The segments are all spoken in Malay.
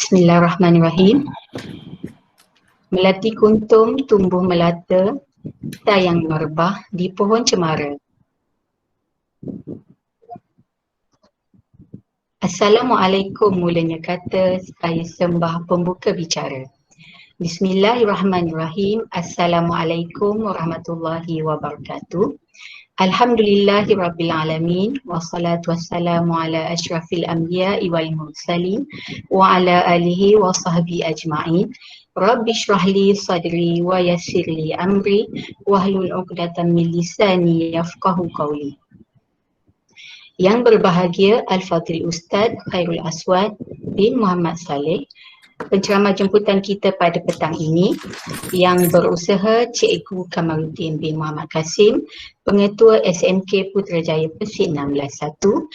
Bismillahirrahmanirrahim. Melati kuntum tumbuh melata, tayang merebah di pohon cemara. Assalamualaikum mulanya kata saya sembah pembuka bicara. Bismillahirrahmanirrahim. Assalamualaikum warahmatullahi wabarakatuh. Alhamdulillahirrabbilalamin. Wassalatu wassalamu ala ashrafil anbiya'i wal mursalin wa ala alihi wa sahbihi ajma'in. Rabbi shrahli sadri wa yassirli amri wahlul 'uqdatam min lisani yafqahu qawli. Yang berbahagia Al-Fadhil Ustaz Khairul Aswad bin Muhammad Saleh, penceramah jemputan kita pada petang ini, yang berusaha Cikgu Kamaluddin bin Muhammad Kasim, Pengetua SMK Putrajaya Persik 161,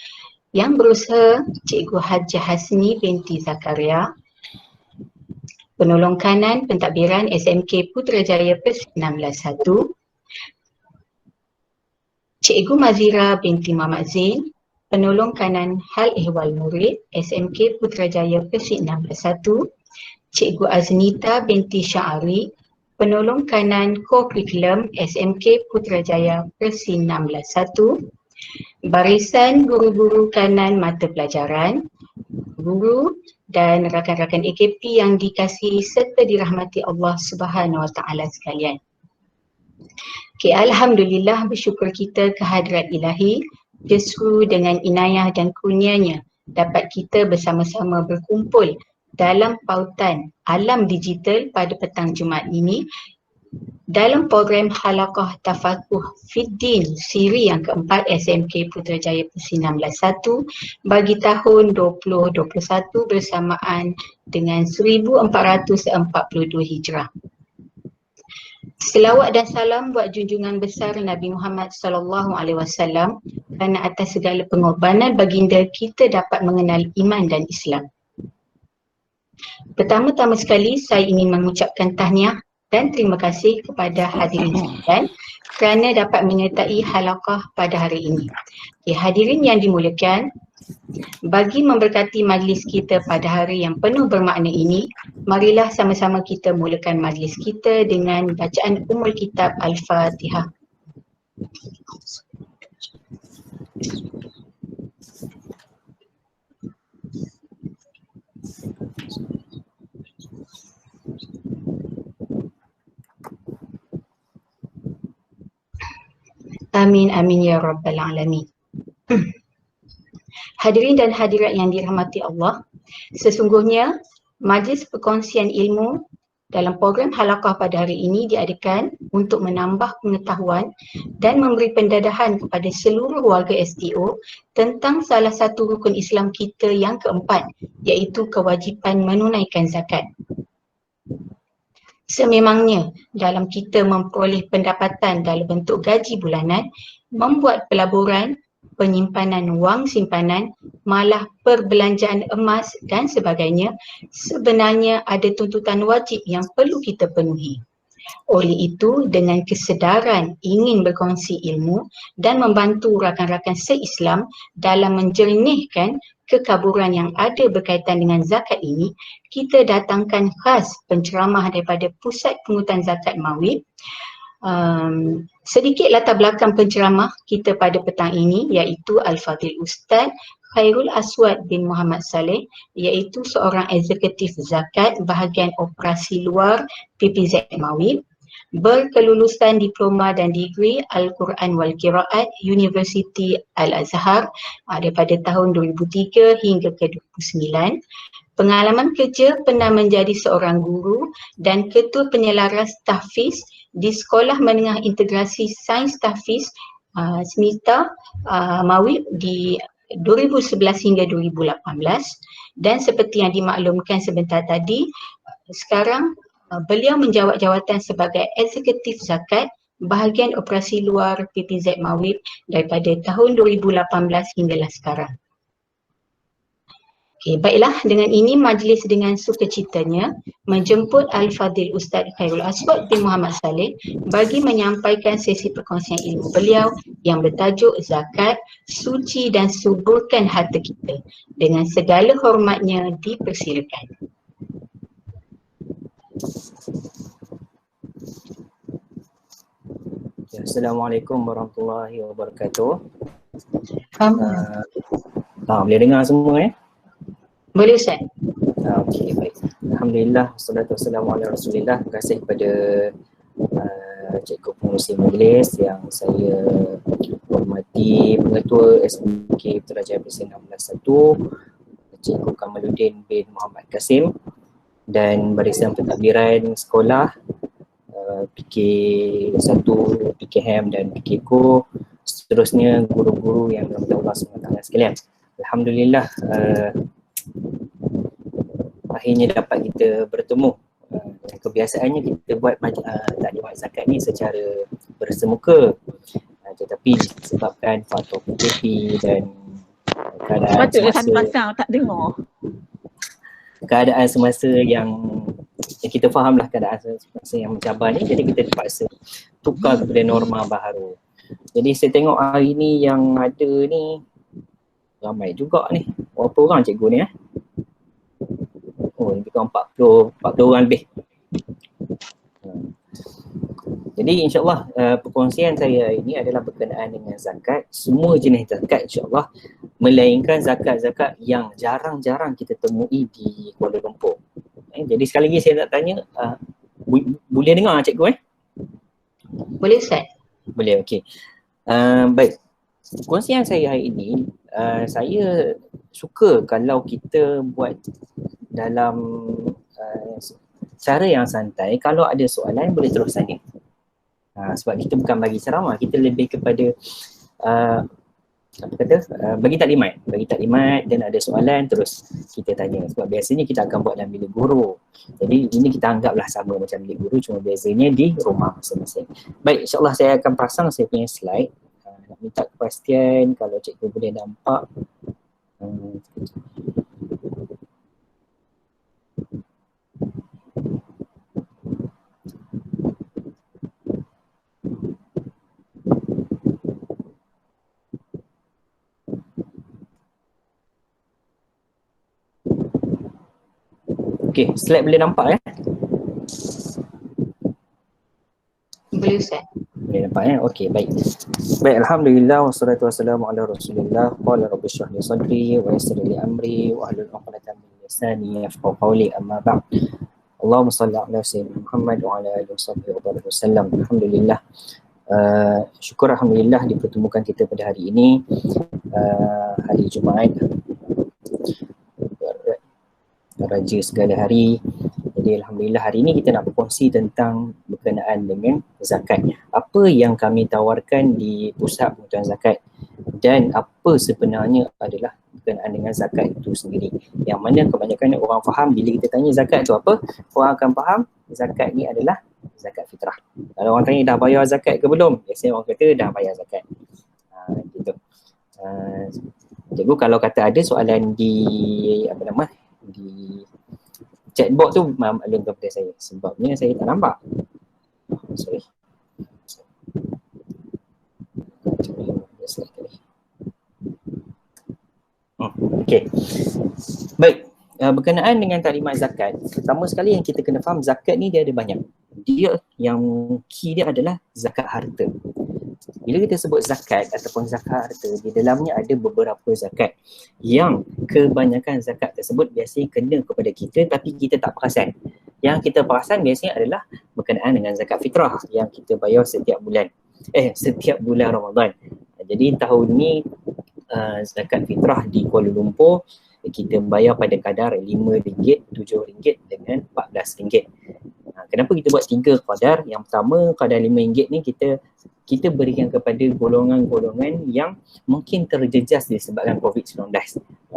yang berusaha Cikgu Hajah Hasni binti Zakaria, Penolong Kanan Pentadbiran SMK Putrajaya Persik 161, Cikgu Mazira binti Muhammad Zain, Penolong Kanan Hal Ehwal Murid SMK Putrajaya Persik 161, Cikgu Aznita binti Syahari, Penolong Kanan Co-Curriculum SMK Putrajaya Persik 161, barisan guru-guru kanan mata pelajaran, guru dan rakan-rakan AKP yang dikasihi serta dirahmati Allah Subhanahu Wa Taala sekalian. Okay, Alhamdulillah, bersyukur kita kehadrat ilahi, justru dengan inayah dan kurnianya dapat kita bersama-sama berkumpul dalam pautan alam digital pada petang Jumaat ini dalam program Halaqah Tafaquh Fiddin siri yang keempat SMK Putrajaya Persik 161 bagi tahun 2021 bersamaan dengan 1442 Hijrah. Selawat dan salam buat junjungan besar Nabi Muhammad SAW kerana atas segala pengorbanan baginda kita dapat mengenal iman dan Islam. Pertama-tama sekali saya ingin mengucapkan tahniah dan terima kasih kepada hadirin sekalian kerana dapat menyertai halaqah pada hari ini. Okay, hadirin yang dimuliakan, bagi memberkati majlis kita pada hari yang penuh bermakna ini, marilah sama-sama kita mulakan majlis kita dengan bacaan Ummul Kitab Al-Fatihah. Amin amin ya rabbal alamin. Hadirin dan hadirat yang dirahmati Allah, sesungguhnya majlis perkongsian ilmu dalam program halaqah pada hari ini diadakan untuk menambah pengetahuan dan memberi pendadahan kepada seluruh warga STO tentang salah satu rukun Islam kita yang keempat, iaitu kewajipan menunaikan zakat. Sememangnya dalam kita memperoleh pendapatan dalam bentuk gaji bulanan, membuat pelaburan, penyimpanan wang simpanan, malah perbelanjaan emas dan sebagainya, sebenarnya ada tuntutan wajib yang perlu kita penuhi. Oleh itu, dengan kesedaran ingin berkongsi ilmu dan membantu rakan-rakan se-Islam dalam menjernihkan kekaburan yang ada berkaitan dengan zakat ini, kita datangkan khas penceramah daripada Pusat Pungutan Zakat Mawib. Sedikit latar belakang penceramah kita pada petang ini, iaitu Al-Fadhil Ustaz Khairul Aswad bin Muhammad Saleh, iaitu seorang eksekutif zakat bahagian operasi luar PPZ Mawib, berkelulusan diploma dan degree Al-Quran wal Qiraat University Al-Azhar daripada tahun 2003 hingga ke 2009. Pengalaman kerja pernah menjadi seorang guru dan ketua penyelaras tahfiz di Sekolah Menengah Integrasi Sains Tahfiz SMITA Mawib di 2011 hingga 2018, dan seperti yang dimaklumkan sebentar tadi, sekarang beliau menjawat jawatan sebagai eksekutif zakat bahagian operasi luar PPZ Mawib daripada tahun 2018 hinggalah sekarang. Okay, baiklah, dengan ini majlis dengan sukacitanya menjemput Al-Fadhil Ustaz Khairul Aswad bin Muhammad Saleh bagi menyampaikan sesi perkongsian ilmu beliau yang bertajuk Zakat, Suci dan Suburkan Harta Kita. Dengan segala hormatnya dipersilakan. Assalamualaikum warahmatullahi wabarakatuh. Faham? Boleh dengar semua ya? Boleh Ustaz? Okey, baik. Alhamdulillah, wassalatu wassalamu ala Rasulillah. Terima kasih kepada Cikgu Pengurusi Majlis yang saya hormati, Pengetua SMK Putrajaya Presiden 161, Cikgu Kamaluddin bin Muhammad Kasim, dan barisan pentadbiran sekolah PK1, PKM dan PKKO, seterusnya guru-guru yang dirahmati Allah SWT sekalian. Alhamdulillah, akhirnya dapat kita bertemu. Kebiasaannya kita buat taklimat zakat ni secara bersemuka, tetapi disebabkan faktor PKP dan keadaan semasa, tak dengar. keadaan semasa yang kita fahamlah keadaan semasa yang mencabar ni, jadi kita terpaksa tukar kepada norma baharu. Jadi saya tengok hari ni yang ada ni ramai juga ni. Berapa orang cikgu ni Oh, lebih kurang 40 orang lebih. Jadi insyaAllah perkongsian saya ini adalah berkenaan dengan zakat, semua jenis zakat insyaAllah, melainkan zakat-zakat yang jarang-jarang kita temui di Kuala Lumpur. Jadi sekali lagi saya nak tanya, boleh dengar cikgu Boleh Ustaz? Boleh, okey. Baik, perkongsian saya hari ini, saya suka kalau kita buat dalam cara yang santai. Kalau ada soalan boleh terus tanya. Sebab kita bukan bagi ceramah, kita lebih kepada bagi taklimat dan ada soalan terus kita tanya. Sebab biasanya kita akan buat dalam bilik guru. Jadi ini kita anggaplah sama macam bilik guru, cuma biasanya di rumah masing-masing. Baik, insyaAllah saya akan pasang saya punya slide. Nak minta kepastian kalau cikgu boleh nampak. Okey, slide boleh nampak Boleh Ustaz? Boleh nampak Okey, baik. Baik, alhamdulillah wassalatu wassalamu ala Rasulillah. Qala rabbi shrah li sadri wa yassir li amri wa hlul 'uqdatam min lisani yafqahu qawli, amma ba'd. Allahumma shalli ala sayyidina Muhammad wa ala alihi wasallam. Alhamdulillah. Syukur alhamdulillah dipertemukan kita pada hari ini, hari Jumaat, raja segala hari. Jadi alhamdulillah hari ini kita nak berkongsi tentang berkenaan dengan zakat. Apa yang kami tawarkan di pusat pengetahuan zakat dan apa sebenarnya adalah berkenaan dengan zakat itu sendiri. Yang mana kebanyakan orang faham bila kita tanya zakat itu apa, orang akan faham zakat ni adalah zakat fitrah. Kalau orang tanya dah bayar zakat ke belum, biasanya orang kata dah bayar zakat. Gitu. Cikgu kalau kata ada soalan di di chatbot tu maklum kepada saya, sebabnya saya tak nampak. Sorry. Okey. Baik, berkenaan dengan taklimat zakat, pertama sekali yang kita kena faham, zakat ni dia ada banyak. Dia yang key dia adalah zakat harta. Bila kita sebut zakat ataupun zakat harta, di dalamnya ada beberapa zakat yang kebanyakan zakat tersebut biasanya kena kepada kita tapi kita tak perasan. Yang kita perasan biasanya adalah berkenaan dengan zakat fitrah yang kita bayar setiap bulan. Setiap bulan Ramadan. Jadi tahun ni zakat fitrah di Kuala Lumpur kita bayar pada kadar RM5, RM7 dengan RM14. Kenapa kita buat 3 kadar? Yang pertama, kadar RM5 ni kita berikan kepada golongan-golongan yang mungkin terjejas disebabkan COVID-19.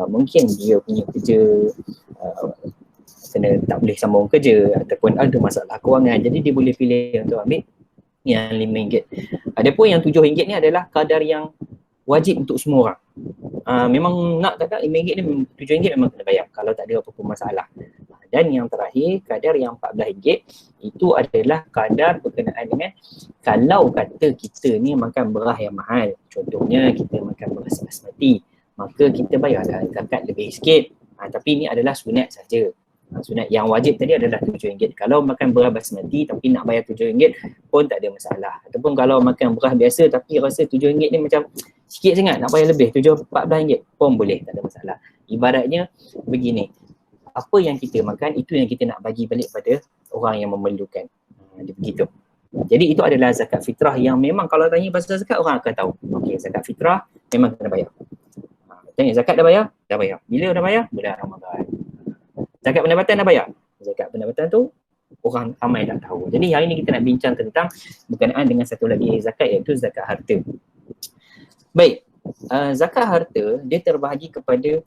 Mungkin dia punya kerja tak boleh sambung kerja ataupun ada masalah kewangan, jadi dia boleh pilih untuk ambil yang RM5. Adapun yang RM7 ni adalah kadar yang wajib untuk semua orang. Memang nak tak RM5 ni, RM7 memang kena bayar kalau tak ada apa-apa masalah. Dan yang terakhir, kadar yang RM14 itu adalah kadar berkenaan dengan kalau kata kita ni makan beras yang mahal, contohnya kita makan beras basmati, maka kita bayarlah zakat lebih sikit. Tapi ini adalah sunat saja. Sunat yang wajib tadi adalah RM7. Kalau makan beras basmati tapi nak bayar RM7 pun tak ada masalah. Ataupun kalau makan beras biasa tapi rasa RM7 ni macam sikit sangat, nak bayar lebih RM14 pun boleh, tak ada masalah. Ibaratnya begini, apa yang kita makan itu yang kita nak bagi balik pada orang yang memerlukan. Dia begitu. Jadi itu adalah zakat fitrah yang memang kalau tanya pasal zakat orang akan tahu. Okey, zakat fitrah memang kena bayar. Tanya zakat dah bayar? Dah bayar. Bila dah bayar? Bulan Ramadan. Zakat pendapatan dah bayar? Zakat pendapatan tu orang ramai tak tahu. Jadi hari ni kita nak bincang tentang berkenaan dengan satu lagi zakat, iaitu zakat harta. Baik, zakat harta dia terbahagi kepada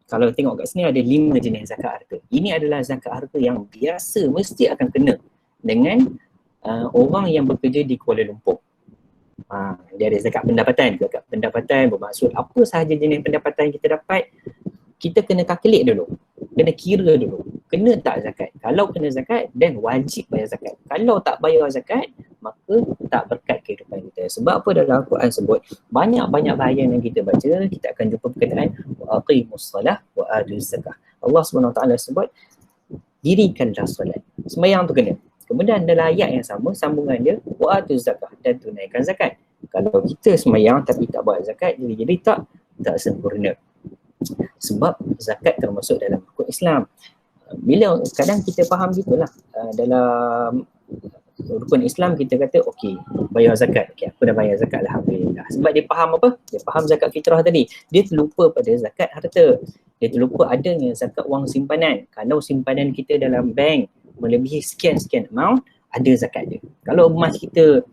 kalau tengok kat sini ada 5 jenis zakat harta. Ini adalah zakat harta yang biasa mesti akan kena dengan orang yang bekerja di Kuala Lumpur. Dia ada zakat pendapatan. Zakat pendapatan bermaksud apa sahaja jenis pendapatan kita dapat, kita kena calculate dulu, kena kira dulu, kena tak zakat. Kalau kena zakat, then wajib bayar zakat. Kalau tak bayar zakat, maka tak berkat kehidupan kita. Sebab apa dalam Al-Quran sebut, banyak-banyak ayat yang kita baca, kita akan jumpa perkataan wa aqimus salah wa atuz zakah. Allah SWT sebut, dirikanlah solat. Sembahyang tu kena. Kemudian dalam ayat yang sama, sambungan dia wa atuz zakah, dan tunaikan zakat. Kalau kita sembahyang tapi tak buat zakat, jadi tak sempurna. Sebab zakat termasuk dalam rukun Islam. Bila kadang kita faham gitulah, dalam rukun Islam kita kata okey, bayar zakat. Okey, aku dah bayar zakat, alhamdulillah. Sebab dia faham apa? Dia faham zakat fitrah tadi. Dia terlupa pada zakat harta. Dia terlupa adanya zakat wang simpanan. Kalau simpanan kita dalam bank melebihi sekian-sekian amount, ada zakat dia. Kalau emas kita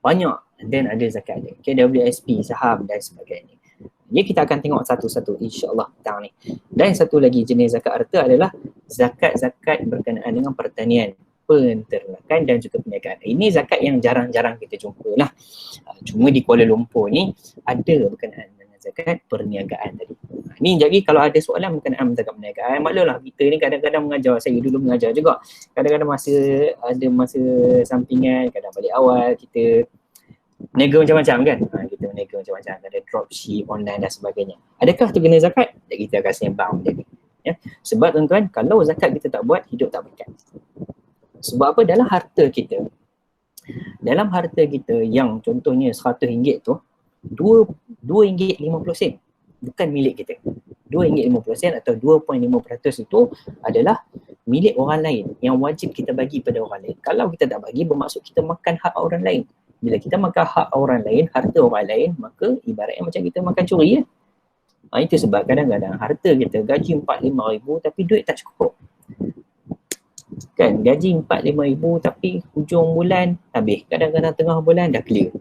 banyak, then ada zakat dia. Okay, WSP, saham dan sebagainya. Jadi kita akan tengok satu-satu insya-Allah petang ni. Dan satu lagi jenis zakat harta adalah zakat-zakat berkenaan dengan pertanian, penternakan dan juga perniagaan. Ini zakat yang jarang-jarang kita jumpa lah. Cuma di Kuala Lumpur ni ada berkenaan dengan zakat perniagaan tadi. Ni jadi kalau ada soalan berkenaan zakat perniagaan, maklumlah kita ni kadang-kadang mengajar, saya dulu mengajar juga. Kadang-kadang ada masa sampingan, kadang balik awal kita niaga macam-macam kan. Kita niaga macam-macam, ada dropship, online dan sebagainya. Adakah tu kena zakat? Kita akan sembang macam ni. Ya. Sebab tuan-tuan, kalau zakat kita tak buat, hidup tak berkat. Sebab apa? Dalam harta kita yang contohnya RM100 tu, RM2.50 bukan milik kita. RM2.50 atau 2.5% itu adalah milik orang lain yang wajib kita bagi pada orang lain. Kalau kita tak bagi, bermaksud kita makan hak orang lain. Bila kita makan hak orang lain, harta orang lain, maka ibaratnya macam kita makan curi ya. Itu sebab kadang-kadang harta kita gaji 4-5 ribu tapi duit tak cukup. Kan, gaji 4-5 ribu tapi hujung bulan habis. Kadang-kadang tengah bulan dah clear.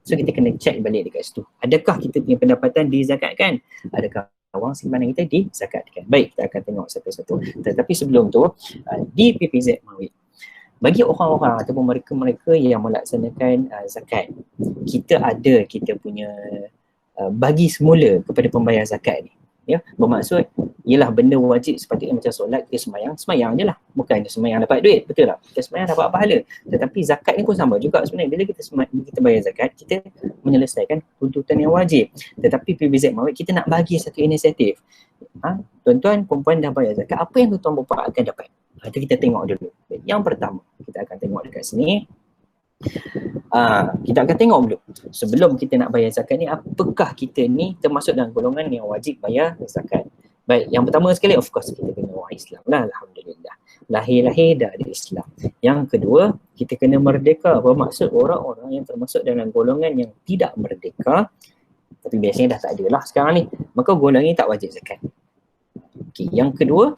So kita kena check balik dekat situ. Adakah kita punya pendapatan dizakatkan? Adakah wang simpanan kita dizakatkan? Baik, kita akan tengok satu-satu. Tetapi sebelum tu, di PPZ Mawid, bagi orang-orang ataupun mereka-mereka yang melaksanakan zakat, kita punya bagi semula kepada pembayar zakat ni. Ya, bermaksud ialah benda wajib sepatutnya macam solat, kita sembahyang je lah. Bukan sembahyang dapat duit, betul tak? Kita sembahyang dapat pahala. Tetapi zakat ni pun sama juga sebenarnya. Bila kita bayar zakat, kita menyelesaikan tuntutan yang wajib. Tetapi PBZ Mawid, kita nak bagi satu inisiatif. Tuan-tuan, perempuan dah bayar zakat, apa yang tuan-tuan perempuan akan dapat? Itu kita tengok dulu. Yang pertama, kita akan tengok dekat sini. Kita akan tengok dulu. Sebelum kita nak bayar zakat ni, apakah kita ni termasuk dalam golongan yang wajib bayar zakat? Baik, yang pertama sekali, of course, kita kena orang Islam lah, alhamdulillah. Lahir-lahir dah ada Islam. Yang kedua, kita kena merdeka. Bermaksud orang-orang yang termasuk dalam golongan yang tidak merdeka, tapi biasanya dah tak ada lah sekarang ni, maka golongan ni tak wajib zakat. Okay. Yang kedua,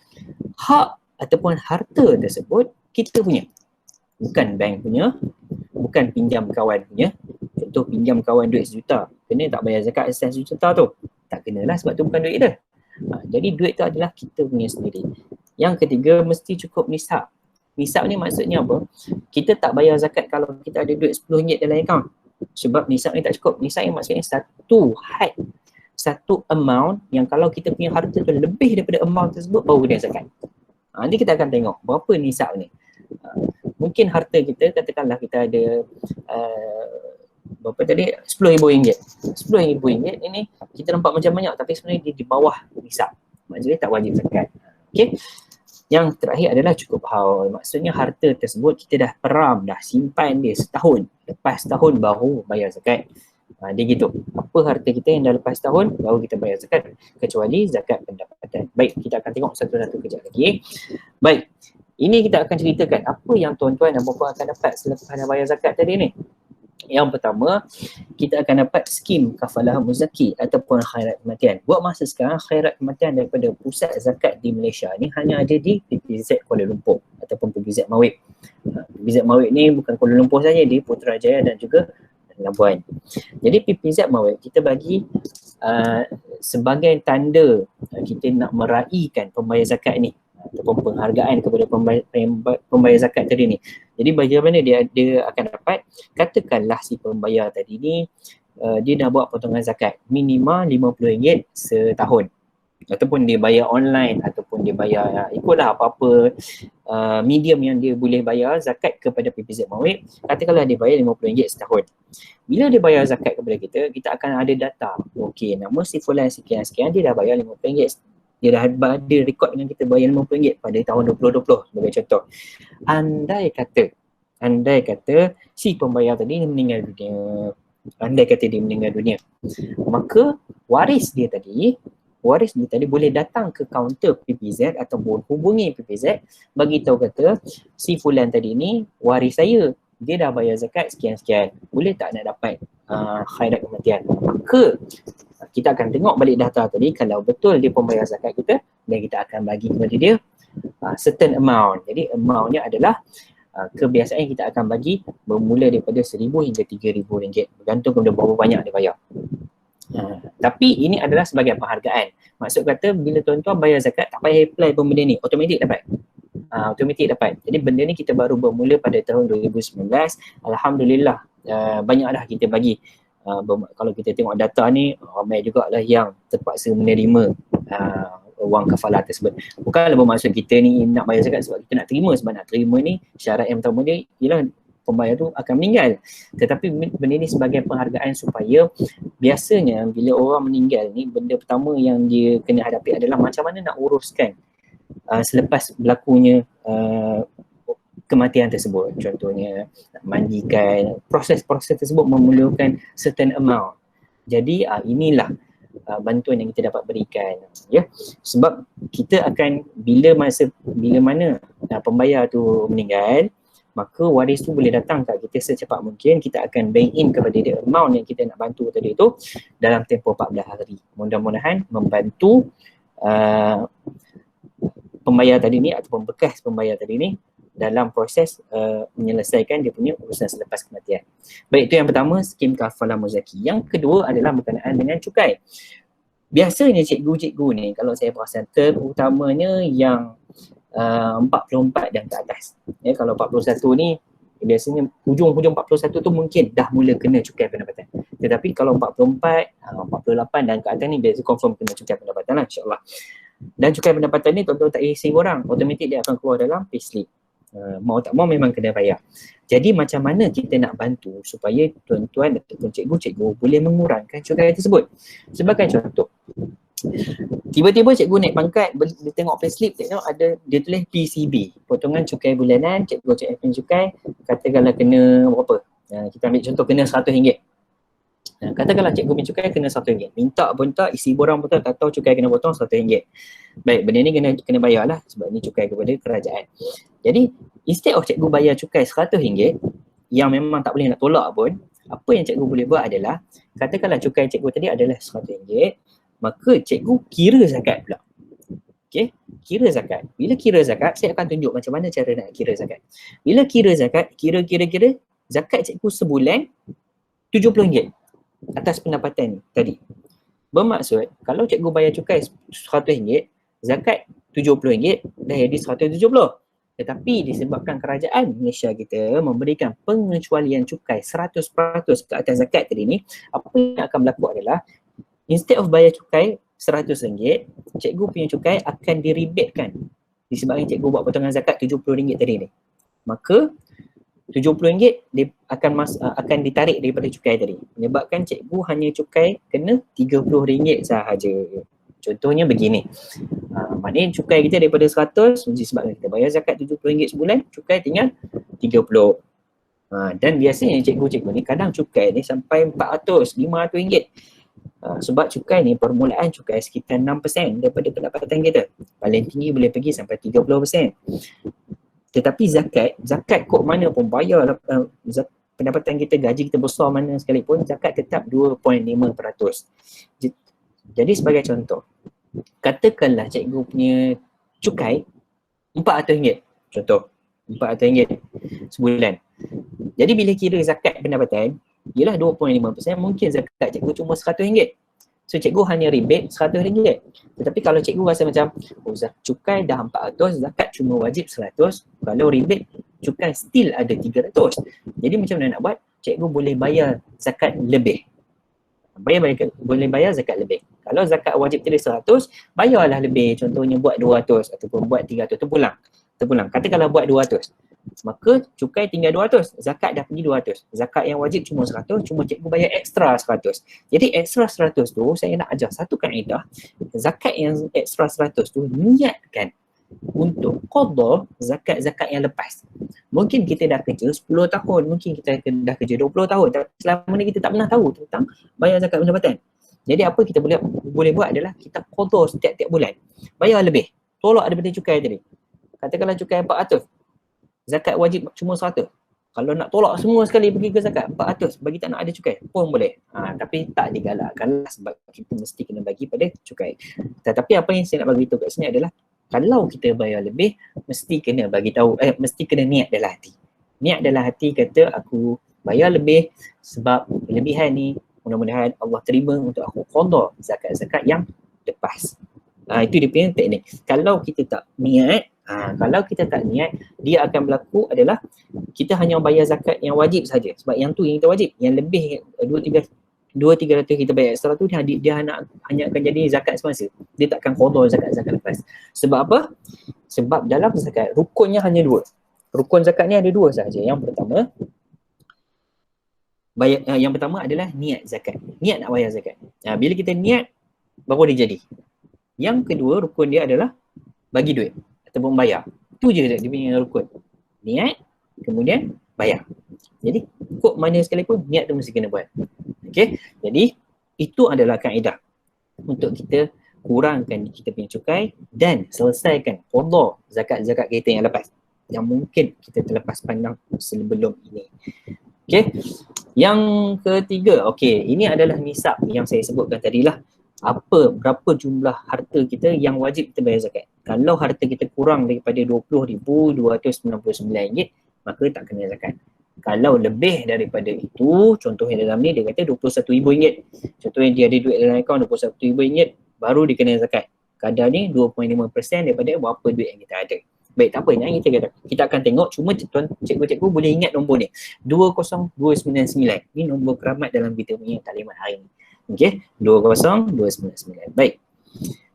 hak ataupun harta tersebut kita punya, bukan bank punya, bukan pinjam kawan punya. Contoh pinjam kawan duit RM1 juta, kena tak bayar zakat asas RM1 juta tu? Tak kenalah sebab tu bukan duit dia. Jadi duit tu adalah kita punya sendiri. Yang ketiga, mesti cukup nisab. Nisab ni maksudnya apa? Kita tak bayar zakat kalau kita ada duit RM10 dalam akaun. Sebab nisab ni tak cukup. Nisab ni maksudnya satu had, satu amount yang kalau kita punya harta tu lebih daripada amount tersebut, baru kena zakat. Nanti kita akan tengok berapa nisab ni. Mungkin harta kita, katakanlah kita ada berapa tadi? RM10,000. RM10,000 ini kita nampak macam banyak tapi sebenarnya dia di bawah nisab. Maksudnya tak wajib zakat. Okey. Yang terakhir adalah cukup haul. Maksudnya harta tersebut kita dah peram, dah simpan dia setahun. Lepas setahun baru bayar zakat. Dia gitu. Apa harta kita yang dah lepas setahun baru kita bayar zakat. Kecuali zakat pendapatan. Baik, kita akan tengok satu-satu kejap lagi. Baik, ini kita akan ceritakan apa yang tuan-tuan dan puan-puan akan dapat selepas dah bayar zakat tadi ni. Yang pertama, kita akan dapat skim kafalah muzaki ataupun khairat kematian. Buat masa sekarang, khairat kematian daripada pusat zakat di Malaysia ni hanya ada di PPZ Kuala Lumpur ataupun PPZ Mawib. PPZ Mawib ni bukan Kuala Lumpur saja, di Putrajaya dan juga Labuan. Jadi PPZ Mawib kita bagi sebagai tanda kita nak meraihkan pembayar zakat ni ataupun penghargaan kepada pembayar zakat tadi ni. Jadi bagaimana dia akan dapat, katakanlah si pembayar tadi ni dia dah buat potongan zakat minimal RM50 setahun, ataupun dia bayar online ataupun dia bayar ikutlah apa-apa medium yang dia boleh bayar zakat kepada PPZ Mawib. Katakanlah dia bayar RM50 setahun. Bila dia bayar zakat kepada kita, kita akan ada data. Okey, nama si fulan sekian-sekian dia dah bayar RM50. Dia dah ada rekod dengan kita bayar RM50 pada tahun 2020 sebagai contoh. Andai kata si pembayar tadi meninggal dunia. Maka waris dia tadi boleh datang ke kaunter PPZ ataupun hubungi PPZ bagi tahu kata si fulan tadi ni waris saya. Dia dah bayar zakat sekian-sekian. Boleh tak nak dapat khairat kematian? Maka kita akan tengok balik data tadi, kalau betul dia pembayar zakat kita, dan kita akan bagi kepada dia certain amount. Jadi amountnya adalah kebiasaan kita akan bagi bermula daripada RM1,000 hingga RM3,000, bergantung kepada berapa banyak dia bayar. Tapi ini adalah sebagai penghargaan. Maksud kata bila tuan-tuan bayar zakat tak payah apply pun benda ni, automatik dapat. Jadi benda ni kita baru bermula pada tahun 2019. Alhamdulillah banyak dah kita bagi. Kalau kita tengok data ni, ramai jugalah yang terpaksa menerima wang kafalah tersebut. Bukanlah bermaksud kita ni nak bayar zakat sebab kita nak terima. Sebab nak terima ni syarat yang pertama dia ialah pembayar tu akan meninggal. Tetapi benda ni sebagai penghargaan supaya biasanya bila orang meninggal ni, benda pertama yang dia kena hadapi adalah macam mana nak uruskan selepas berlakunya kematian tersebut. Contohnya nak mandikan, proses-proses tersebut memerlukan certain amount. Jadi inilah bantuan yang kita dapat berikan, ya. Sebab kita akan bila mana pembayar tu meninggal, maka waris tu boleh datang kat kita secepat mungkin. Kita akan bank in kepada dia amount yang kita nak bantu tadi tu dalam tempoh 14 hari. Mudah-mudahan membantu pembayar tadi ni ataupun bekas pembayar tadi ni dalam proses menyelesaikan dia punya urusan selepas kematian. Baik, itu yang pertama, skim kafalah muzaki. Yang kedua adalah berkenaan dengan cukai. Biasanya cikgu-cikgu ni kalau saya perasan terutamanya yang 44 dan ke atas. Ya, kalau 41 ni biasanya hujung-hujung 41 tu mungkin dah mula kena cukai pendapatan. Tetapi kalau 44, 48 dan ke atas ni biasa confirm kena cukai pendapatan lah, insyaAllah. Dan cukai pendapatan ni tuan-tuan tak risau orang, automatik dia akan keluar dalam payslip. Mau tak mau memang kena bayar. Jadi macam mana kita nak bantu supaya tuan-tuan ataupun cikgu-cikgu boleh mengurangkan cukai tersebut? Sebagai contoh, tiba-tiba cikgu naik pangkat, dia tengok payslip, tengok ada dia tulis PCB, potongan cukai bulanan, cikgu cakap cukai, katakanlah kena berapa? Kita ambil contoh kena RM100. Katakanlah cikgu punya cukai kena RM100. Minta pun tak, isi borang pun tak tahu cukai kena potong RM100. Baik, benda ni kena bayar lah sebab ni cukai kepada kerajaan. Jadi, instead of cikgu bayar cukai RM100 yang memang tak boleh nak tolak pun, apa yang cikgu boleh buat adalah, katakanlah cukai cikgu tadi adalah RM100, maka cikgu kira zakat pula. Okay, kira zakat. Bila kira zakat, saya akan tunjuk macam mana cara nak kira zakat. Bila kira zakat, kira zakat cikgu sebulan RM70 atas pendapatan tadi. Bermaksud, kalau cikgu bayar cukai RM100, zakat RM70 dah jadi RM170. Tetapi disebabkan kerajaan Malaysia kita memberikan pengecualian cukai 100% ke atas zakat tadi ni, apa yang akan berlaku adalah instead of bayar cukai RM100, cikgu punya cukai akan direbatekan disebabkan cikgu buat potongan zakat RM70 tadi ni. Maka RM70 dia akan ditarik daripada cukai tadi. Menyebabkan cikgu hanya cukai kena RM30 sahaja. Contohnya begini, maknanya cukai kita daripada 100, disebabkan kita bayar zakat RM70 sebulan, cukai tinggal 30. Dan biasanya cikgu-cikgu ni kadang cukai ni sampai RM400, RM500. Sebab cukai ni permulaan cukai sekitar 6% daripada pendapatan kita. Paling tinggi boleh pergi sampai 30%. Tetapi zakat kod mana pun bayar, pendapatan kita, gaji kita besar mana sekalipun, zakat tetap 2.5%. Jadi sebagai contoh, katakanlah cikgu punya cukai RM400, contoh RM400 sebulan. Jadi bila kira zakat pendapatan ialah 2.5%, mungkin zakat cikgu cuma RM100. So cikgu hanya rebate RM100. Tetapi kalau cikgu rasa macam cukai dah RM400, zakat cuma wajib RM100, kalau rebate cukai still ada RM300. Jadi macam mana nak buat? Cikgu boleh bayar zakat lebih. Boleh bayar zakat lebih. Kalau zakat wajib tadi RM100, bayarlah lebih. Contohnya buat RM200 ataupun buat RM300, terpulang. Katakanlah buat RM200. Maka cukai tinggal RM200, zakat dah pergi RM200. Zakat yang wajib cuma RM100, cuma cikgu bayar ekstra RM100. Jadi ekstra RM100 tu saya nak ajar satu kaedah, zakat yang ekstra RM100 tu niatkan untuk qada zakat-zakat yang lepas. Mungkin kita dah kerja 10 tahun, mungkin kita dah kerja 20 tahun, tapi selama ni kita tak pernah tahu tentang bayar zakat pendapatan. Jadi apa kita boleh buat adalah kita qada setiap-tiap bulan, bayar lebih, tolak daripada cukai tadi. Katakanlah cukai RM400, zakat wajib cuma RM100. Kalau nak tolak semua sekali pergi ke zakat RM400, bagi tak nak ada cukai pun boleh. Tapi tak digalakkan sebab kita mesti kena bagi pada cukai. Tetapi apa yang saya nak bagi tahu kat sini adalah kalau kita bayar lebih, mesti kena bagi tahu, mesti kena niat dalam hati. Niat dalam hati kata aku bayar lebih sebab kelebihan ni mudah-mudahan Allah terima untuk aku qada zakat-zakat yang lepas. Itu dia punya teknik. Kalau kita tak niat, dia akan berlaku adalah kita hanya bayar zakat yang wajib saja. Sebab yang tu yang kita wajib, yang lebih 200-300 kita bayar ekstra tu, dia hanya akan jadi zakat semasa. Dia takkan qada zakat-zakat lepas. Sebab apa? Sebab dalam zakat rukunnya hanya 2. Rukun zakat ni ada 2 sahaja. Yang pertama adalah niat zakat. Niat nak bayar zakat. Bila kita niat, baru dia jadi. Yang kedua rukun dia adalah bagi duit ataupun bayar. Itu je dia punya rukun. Niat, kemudian bayar. Jadi kod mana sekalipun, niat tu mesti kena buat. Okey, jadi itu adalah kaedah untuk kita kurangkan kita punya cukai dan selesaikan qada zakat-zakat kita yang lepas, yang mungkin kita terlepas pandang sebelum ini. Okey, yang ketiga, ini adalah nisab yang saya sebutkan tadilah. Berapa jumlah harta kita yang wajib kita bayar zakat. Kalau harta kita kurang daripada RM20,299, maka tak kena zakat. Kalau lebih daripada itu, contohnya dalam ni dia kata RM21,000. Contohnya dia ada duit dalam akaun RM21,000, baru dia kena zakat. Kadar ni 2.5% daripada berapa duit yang kita ada. Baik, tak apa, yang kita akan tengok, cuma cikgu-cikgu boleh ingat nombor ni. 20299. Ni nombor keramat dalam kita punya taklimat hari ni. Okey, 20299. Baik.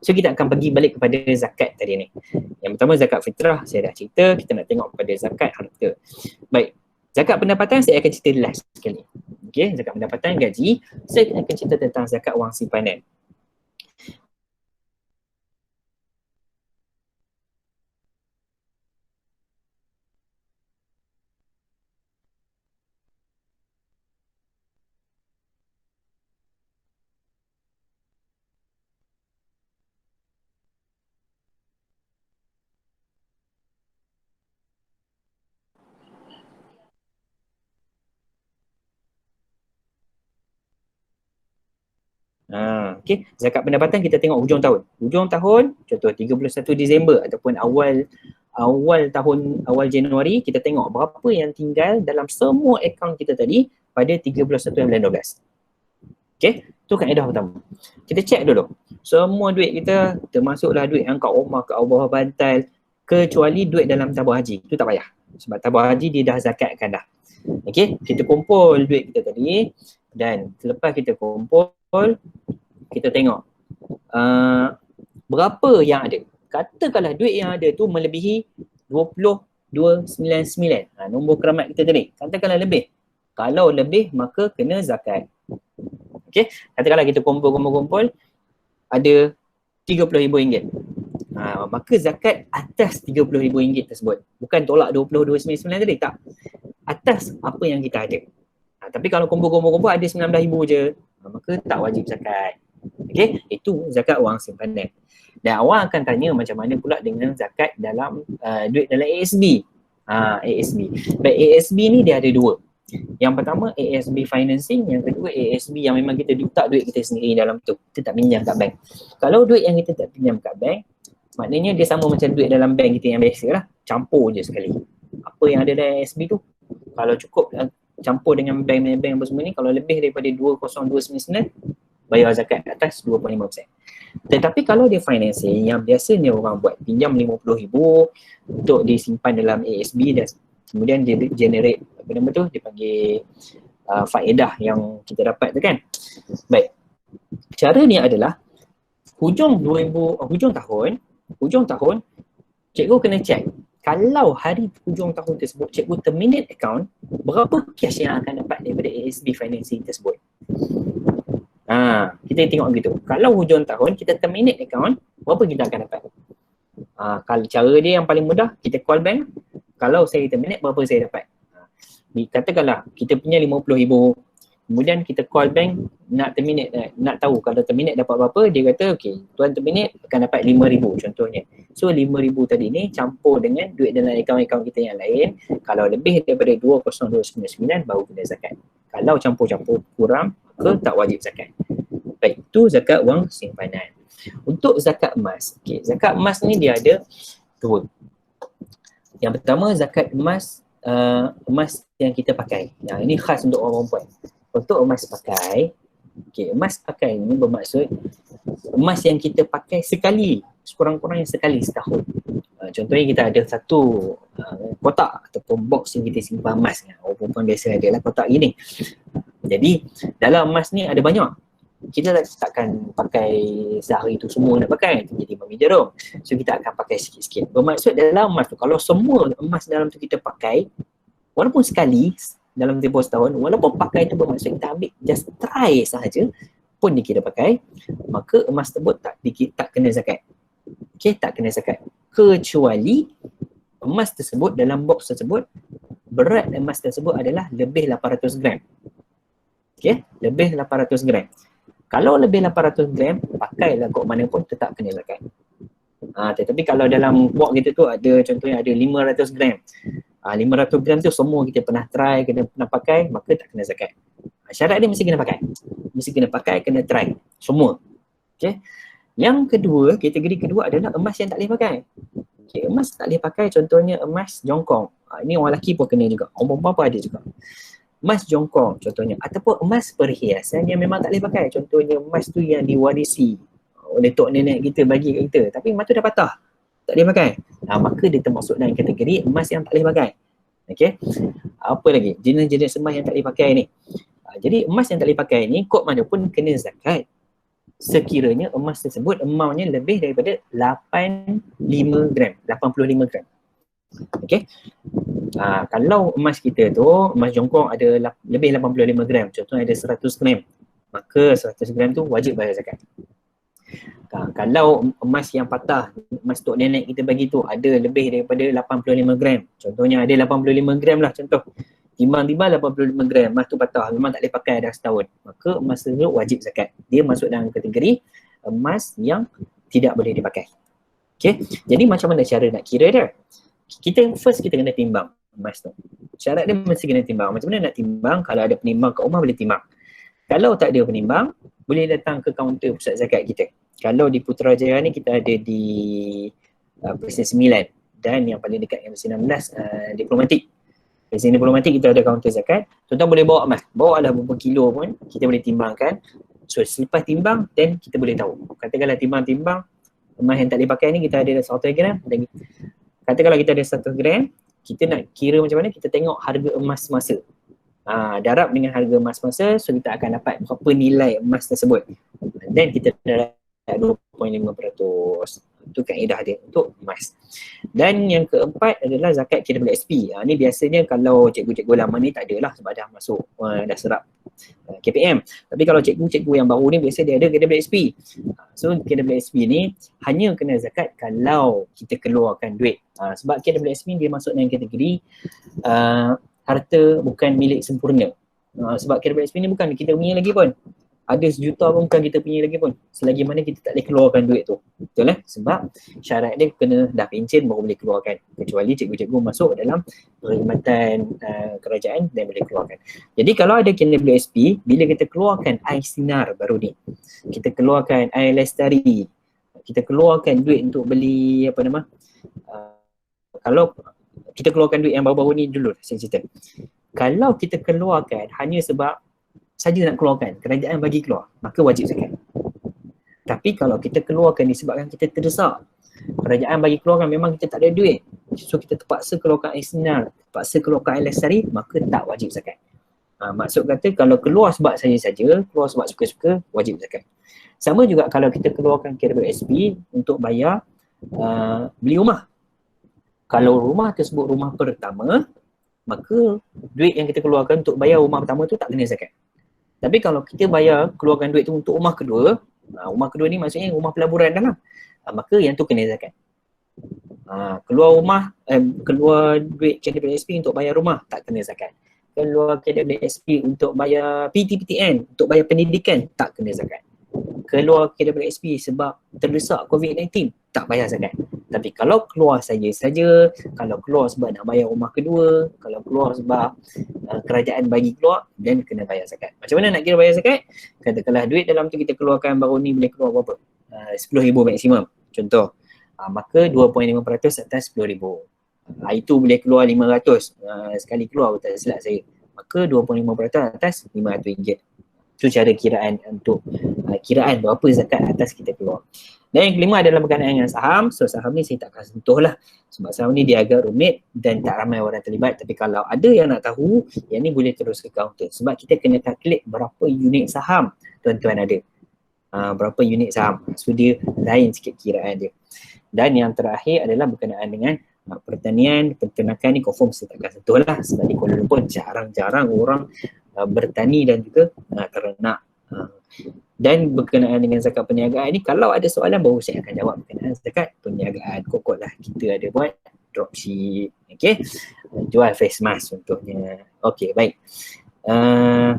So kita akan pergi balik kepada zakat tadi ni. Yang pertama zakat fitrah, saya dah cerita, kita nak tengok kepada zakat harta. Baik. Zakat pendapatan saya akan cerita last sekali. Okey, zakat pendapatan gaji, saya akan cerita tentang zakat wang simpanan. Okey, zakat pendapatan kita tengok hujung tahun. Hujung tahun, contoh 31 Disember ataupun awal Januari, kita tengok berapa yang tinggal dalam semua akaun kita tadi pada 31 bulan 12. Okey, tu kaedah pertama. Kita cek dulu. Semua duit kita, termasuklah duit yang kat rumah, kat bawah bantal, kecuali duit dalam tabung haji. Tu tak payah. Sebab tabung haji dia dah zakatkan dah. Okey, kita kumpul duit kita tadi dan selepas kita kumpul, kita tengok berapa yang ada. Katakanlah duit yang ada tu melebihi 20,299. Nombor keramat kita tadi. Katakanlah lebih. Kalau lebih, maka kena zakat. Okey, katakanlah kita kumpul ada RM30,000. Maka zakat atas RM30,000 tersebut. Bukan tolak 20,299 tadi, tak. Atas apa yang kita ada. Tapi kalau kumpul-kumpul ada RM19,000 je, maka tak wajib zakat. Okey, itu zakat wang simpanan. Dan awak akan tanya macam mana pula dengan zakat dalam duit dalam ASB. ASB. Baik, ASB ni dia ada dua. Yang pertama ASB financing, yang kedua ASB yang memang kita letak duit kita sendiri dalam tu. Kita tak pinjam kat bank. Kalau duit yang kita tak pinjam kat bank, maknanya dia sama macam duit dalam bank kita yang biasa lah. Campur je sekali. Apa yang ada dalam ASB tu, kalau cukup campur dengan bank-bank apa semua ni, kalau lebih daripada 20,299, bayar zakat atas 2.5%. Tetapi kalau dia financing yang biasanya orang buat, pinjam RM50,000 untuk disimpan dalam ASB dan kemudian dia generate apa nama tu, dia panggil faedah yang kita dapat tu kan. Baik, cara ni adalah hujung tahun cikgu kena check kalau hari hujung tahun tersebut cikgu terminate account, berapa cash yang akan dapat daripada ASB financing tersebut. Kita tengok begitu. Kalau hujung tahun kita terminate account, berapa kita akan dapat? Kalau cara dia yang paling mudah, kita call bank. Kalau saya terminate, berapa saya dapat? Katakanlah kita punya RM50,000, kemudian kita call bank nak terminate, nak tahu kalau terminate dapat berapa. Dia kata okey, tuan terminate akan dapat RM5,000 contohnya. So RM5,000 tadi ni campur dengan duit dalam akaun-akaun kita yang lain. Kalau lebih daripada 20,299 baru kena zakat. Kalau campur-campur kurang, maka tak wajib zakat. Baik, itu zakat wang simpanan. Untuk zakat emas, zakat emas ni dia ada dua. Yang pertama zakat emas, emas yang kita pakai. Yang ini khas untuk orang perempuan. Untuk emas pakai, emas pakai ni bermaksud emas yang kita pakai sekali, sekurang-kurangnya sekali setahun. Contohnya kita ada satu kotak ataupun box yang kita simpan emas. Orang perempuan biasa adalah kotak gini. Jadi dalam emas ni ada banyak. Kita takkan pakai sehari tu semua nak pakai, jadi mami jarum. So kita akan pakai sikit-sikit. Bermaksud dalam emas tu, kalau semua emas dalam tu kita pakai, walaupun sekali dalam tempoh setahun, walaupun pakai tu bermaksud kita ambil just try sahaja pun kita pakai, maka emas tersebut tak kena zakat. Tak kena zakat. Kecuali emas tersebut dalam box tersebut, berat emas tersebut adalah lebih 800 gram. Lebih 800 gram. Kalau lebih 800 gram, pakailah kok mana pun tetap kena zakat. Tetapi kalau dalam box kita tu ada, contohnya ada 500 gram. 500 gram tu semua kita pernah try, pernah pakai, maka tak kena zakat. Syarat dia mesti kena pakai. Mesti kena pakai, kena try. Semua. Yang kedua, kategori kedua adalah emas yang tak boleh pakai. Emas tak boleh pakai, contohnya emas jongkong. Ini orang lelaki pun kena juga. Orang perempuan pun ada juga. Emas jongkong contohnya, ataupun emas perhiasan yang memang tak boleh pakai. Contohnya emas tu yang diwarisi oleh tok nenek kita bagi kat kita, tapi emas tu dah patah, tak boleh pakai. Maka dia termasuk dalam kategori emas yang tak boleh pakai. Apa lagi? Jenis-jenis emas yang tak boleh pakai ni. Jadi emas yang tak boleh pakai ni, kod mana pun kena zakat sekiranya emas tersebut amountnya lebih daripada 85 gram. Kalau emas kita tu, emas jongkong ada lebih 85 gram, contohnya ada 100 gram, maka 100 gram tu wajib bayar zakat. Kalau emas yang patah, emas tok nenek kita bagi tu ada lebih daripada 85 gram, contohnya ada 85 gram lah contoh, timbang-timbang 85 gram, emas tu patah, memang tak boleh pakai dah setahun, maka emas tersebut wajib zakat. Dia masuk dalam kategori emas yang tidak boleh dipakai. Jadi macam mana cara nak kira dia? Kita kena timbang emas tu. Syarat dia mesti kena timbang. Macam mana nak timbang? Kalau ada penimbang kat rumah boleh timbang. Kalau tak ada penimbang, boleh datang ke kaunter pusat zakat kita. Kalau di Putrajaya ni kita ada di Presiden 9 dan yang paling dekat yang Presiden 16 Diplomatik. Presiden Diplomatik kita ada kaunter zakat. Tuan-tuan boleh bawa emas. Bawa lah beberapa kilo pun, kita boleh timbangkan. So selepas timbang, then kita boleh tahu. Katakanlah timbang-timbang emas yang tak boleh pakai ni kita ada 100 gram dan katakanlah kita ada 100 gram, kita nak kira macam mana, kita tengok harga emas semasa. Darab dengan harga emas semasa, so kita akan dapat berapa nilai emas tersebut. Dan kita 2.5%. Itu kaedah dia untuk emas. Dan yang keempat adalah zakat KWSP. Ni biasanya kalau cikgu-cikgu lama ni tak ada lah sebab dah masuk, dah serap KPM. Tapi kalau cikgu-cikgu yang baru ni biasa dia ada KWSP. So KWSP ni hanya kena zakat kalau kita keluarkan duit. Sebab KWSP dia masuk dalam kategori harta bukan milik sempurna. Sebab KWSP ni bukan kita punya lagi pun. Ada sejuta pun bukan kita punya lagi pun. Selagi mana kita tak boleh keluarkan duit tu. Betul lah? Sebab syarat dia kena dah pencen baru boleh keluarkan. Kecuali cikgu-cikgu masuk dalam perkhidmatan kerajaan dan boleh keluarkan. Jadi kalau ada KWSP, bila kita keluarkan air sinar baru ni, kita keluarkan air lestari, kita keluarkan duit untuk beli apa nama, kalau kita keluarkan duit yang baru-baru ni dulu saya cerita. Kalau kita keluarkan hanya sebab saja nak keluarkan, kerajaan bagi keluar, maka wajib zakat. Tapi kalau kita keluarkan disebabkan kita terdesak, kerajaan bagi keluarkan memang kita tak ada duit, so kita terpaksa keluarkan air sinar, terpaksa keluarkan air lestari, maka tak wajib zakat. Maksud kata kalau keluar sebab saja-saja, keluar sebab suka-suka, wajib zakat. Sama juga kalau kita keluarkan KWSP untuk bayar beli rumah. Kalau rumah tersebut rumah pertama, maka duit yang kita keluarkan untuk bayar rumah pertama tu tak kena zakat. Tapi kalau kita keluarkan duit tu untuk rumah kedua, rumah kedua ni maksudnya rumah pelaburan dah lah, maka yang tu kena zakat. Keluar duit KWSP untuk bayar rumah, tak kena zakat. Keluar KWSP untuk bayar PTPTN, untuk bayar pendidikan, tak kena zakat. Keluar KWSP sebab terdesak COVID-19, tak bayar zakat. Tapi kalau keluar saja-saja, kalau keluar sebab nak bayar rumah kedua, kalau keluar sebab kerajaan bagi keluar, dan kena bayar zakat. Macam mana nak kira bayar zakat? Katakanlah duit dalam tu kita keluarkan baru ni boleh keluar berapa? 10,000 maksimum, contoh. Maka 2.5% atas 10,000. Itu boleh keluar 500 sekali keluar, tak silap saya. Maka 2.5% atas RM500. Itu cara kiraan untuk kiraan berapa zakat atas kita keluar. Dan yang kelima adalah berkenaan dengan saham. So saham ni saya tak akan sentuh lah. Sebab saham ni dia agak rumit dan tak ramai orang terlibat. Tapi kalau ada yang nak tahu, yang ni boleh terus ke counter. Sebab kita kena calculate berapa unit saham tuan-tuan ada. Berapa unit saham. So dia lain sikit kiraan dia. Dan yang terakhir adalah berkenaan dengan pertanian, peternakan ni confirm saya tak akan sentuh lah. Sebab di Kuala Lumpur jarang-jarang orang bertani dan juga ternak. Dan berkenaan dengan zakat perniagaan ni, kalau ada soalan baru saya akan jawab berkenaan zakat perniagaan. Kokot lah kita ada buat dropship, okay, jual face mask contohnya. Okay, baik.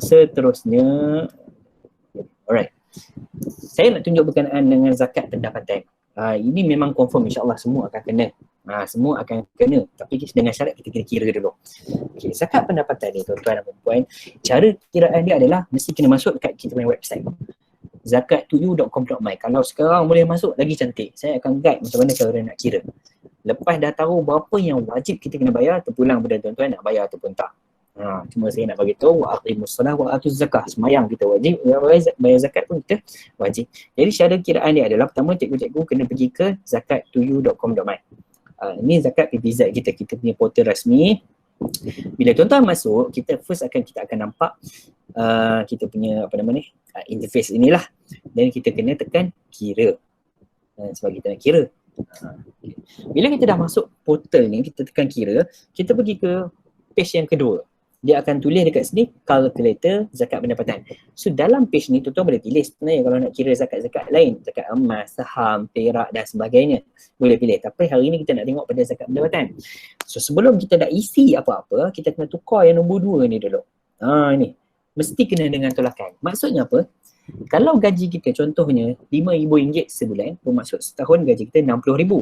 Seterusnya, alright, saya nak tunjuk berkenaan dengan zakat pendapatan. Ini memang confirm insyaAllah semua akan kena. Semua akan kena, tapi dengan syarat kita kira-kira dulu. Okay, zakat pendapatan ni tuan-tuan dan puan-puan, cara kiraan dia adalah mesti kena masuk dekat kita punya website zakat2u.com.my. Kalau sekarang boleh masuk lagi cantik. Saya akan guide macam mana cara nak kira. Lepas dah tahu berapa yang wajib kita kena bayar, terpulang pada tuan-tuan nak bayar ataupun tak. Cuma saya nak bagi tahu wa aqimus solah wa atuz zakah. Semayang kita wajib, bayar zakat pun kita wajib. Jadi cara kiraan dia adalah pertama cikgu-cikgu kena pergi ke zakat2u.com.my. Ini zakat PPZ kita punya portal rasmi. Bila tuan-tuan masuk, kita akan nampak kita punya interface inilah, dan kita kena tekan kira sebab kita nak kira. Bila kita dah masuk portal ni, kita tekan kira, kita pergi ke page yang kedua. Dia akan tulis dekat sini calculator zakat pendapatan. So dalam page ni tuan-tuan boleh pilih sebenarnya kalau nak kira zakat-zakat lain, zakat emas, saham, perak dan sebagainya, boleh pilih. Tapi hari ni kita nak tengok pada zakat pendapatan. So sebelum kita dah isi apa-apa, kita kena tukar yang nombor 2 ni dulu. Ni mesti kena dengan tolakan. Maksudnya apa? Kalau gaji kita contohnya RM5,000 sebulan, bermaksud setahun gaji kita RM60,000.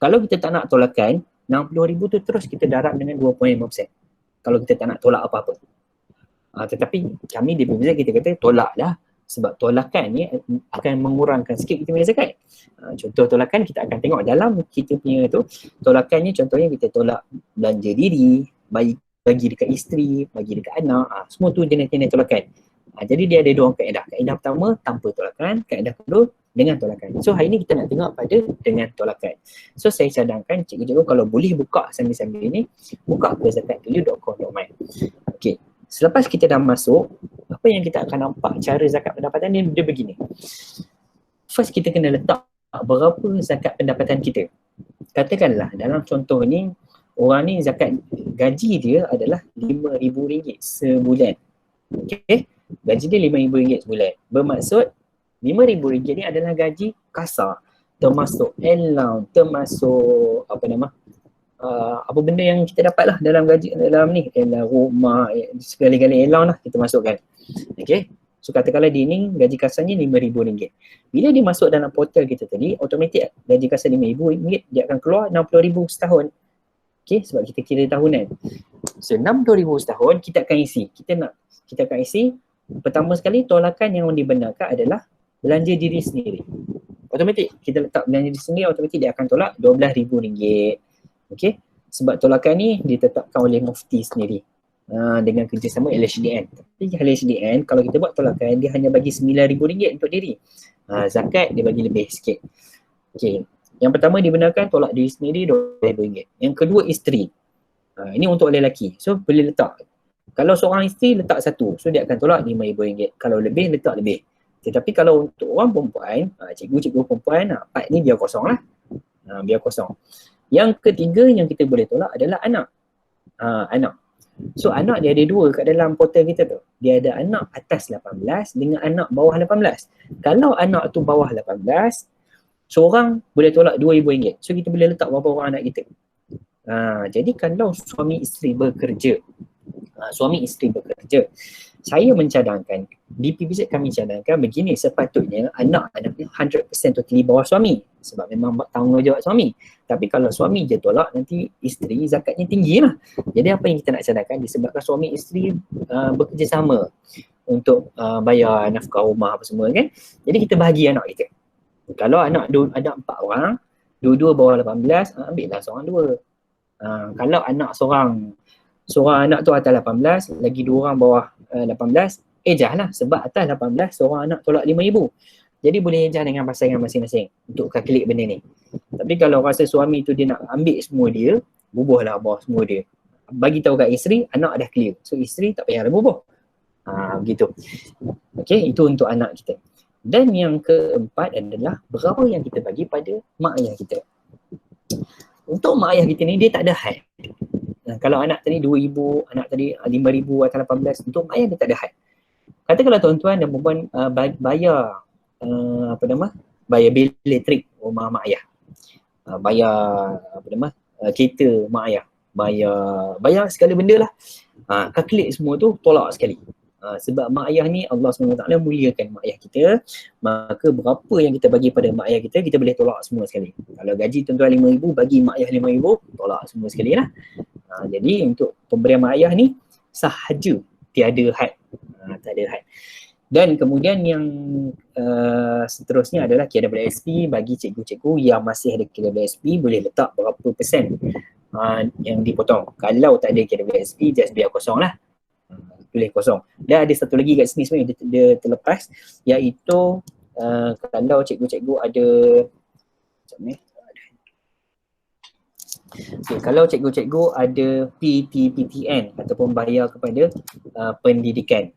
Kalau kita tak nak tolakan, RM60,000 tu terus kita darab dengan 2.5%. Kalau kita tak nak tolak apa-apa. Tetapi kami di PPZ kita kata tolak lah. Sebab tolakan ni akan mengurangkan sikit kita punya zakat. Contoh tolakan kita akan tengok dalam kita punya tu, tolakannya contohnya kita tolak belanja diri, bagi dekat isteri, bagi dekat anak, semua tu jenis-jenis tolakan. Jadi dia ada dua kaedah. Kaedah pertama tanpa tolakan, kaedah kedua dengan tolakan. So hari ni kita nak tengok pada dengan tolakan. So saya cadangkan cikgu-cikgu kalau boleh buka sambil-sambil ni, buka ke zakat2u.com.my. Okay, selepas kita dah masuk, apa yang kita akan nampak cara zakat pendapatan dia begini. first kita kena letak berapa zakat pendapatan kita. Katakanlah dalam contoh ni, orang ni zakat gaji dia adalah RM5,000 sebulan. Okey, gaji dia RM5,000 sebulan. Bermaksud RM5,000 ni adalah gaji kasar, termasuk allowance, termasuk apa benda yang kita dapat lah dalam gaji, dalam ni, allowance rumah, segala-gala allowance lah kita masukkan. Okey, so katakanlah dia ni gaji kasarnya RM5,000. Bila dia masuk dalam portal kita tadi, automatik gaji kasar RM5,000, dia akan keluar RM60,000 setahun. Okey, sebab kita kira tahunan. So RM60,000 setahun kita akan isi. Kita akan isi, pertama sekali tolakan yang dibenarkan adalah belanja diri sendiri. Automatik kita letak belanja diri sendiri, automatik dia akan tolak RM12,000. Okey, sebab tolakan ni ditetapkan oleh Mufti sendiri dengan kerjasama LHDN. Tapi LHDN kalau kita buat tolakan, dia hanya bagi RM9,000 untuk diri. Zakat dia bagi lebih sikit. Okey, yang pertama dibenarkan tolak diri sendiri RM12,000. Yang kedua isteri. Ini untuk lelaki. So boleh letak. Kalau seorang isteri letak satu, so dia akan tolak RM5,000. Kalau lebih letak lebih. Tetapi kalau untuk orang perempuan, cikgu-cikgu perempuan, part ni biar kosong lah. Biar kosong. Yang ketiga yang kita boleh tolak adalah anak. Anak. So anak dia ada dua kat dalam portal kita tu. Dia ada anak atas 18 dengan anak bawah 18. Kalau anak tu bawah 18, seorang boleh tolak RM2,000. So kita boleh letak berapa orang anak kita. Jadi kalau suami isteri bekerja, saya mencadangkan, di PBZ kami cadangkan begini, sepatutnya anak-anaknya 100% totally bawah suami sebab memang tanggungjawab suami. Tapi kalau suami je tolak, nanti isteri zakatnya tinggi lah. Jadi apa yang kita nak cadangkan, disebabkan suami isteri bekerjasama untuk bayar nafkah rumah apa semua kan. Jadi kita bahagi anak kita. Kalau anak ada 4 orang, dua-dua bawah 18, ambil lah seorang 2. Kalau anak seorang anak tu atas 18, lagi 2 orang bawah 18, ejah lah sebab atas 18 seorang anak tolak RM5,000. Jadi boleh ejah dengan pasangan masing-masing untuk kalkulate benda ni. Tapi kalau rasa suami tu dia nak ambil semua dia, bubuhlah bawah semua dia. Bagi tahu kat isteri, anak dah clear. So isteri tak payah bubuh. Begitu. Okey, itu untuk anak kita. Dan yang keempat adalah berapa yang kita bagi pada mak ayah kita. Untuk mak ayah kita ni dia tak ada had. Kalau anak tadi RM2,000, anak tadi RM5,000 atau RM18, untuk mak ayah dia tak ada had. Katakanlah tuan-tuan dan puan bayar bayar bil elektrik rumah mak ayah. Bayar kereta mak ayah. Bayar segala benda lah. Kalkulate semua tu tolak sekali. Sebab mak ayah ni Allah SWT muliakan mak ayah kita, maka berapa yang kita bagi pada mak ayah kita, kita boleh tolak semua sekali. Kalau gaji tuan-tuan RM5,000, bagi mak ayah RM5,000, tolak semua sekali lah. Jadi untuk pemberian mak ayah ni sahaja tiada had. Tak ada had. Dan kemudian yang seterusnya adalah KWSP. Bagi cikgu-cikgu yang masih ada KWSP, boleh letak berapa persen yang dipotong. Kalau tak ada KWSP, just biar kosong lah. Boleh kosong. Dan ada satu lagi kat sini sebenarnya dia terlepas, iaitu kalau cikgu-cikgu ada kalau cikgu-cikgu ada PTPTN ataupun bayar kepada pendidikan.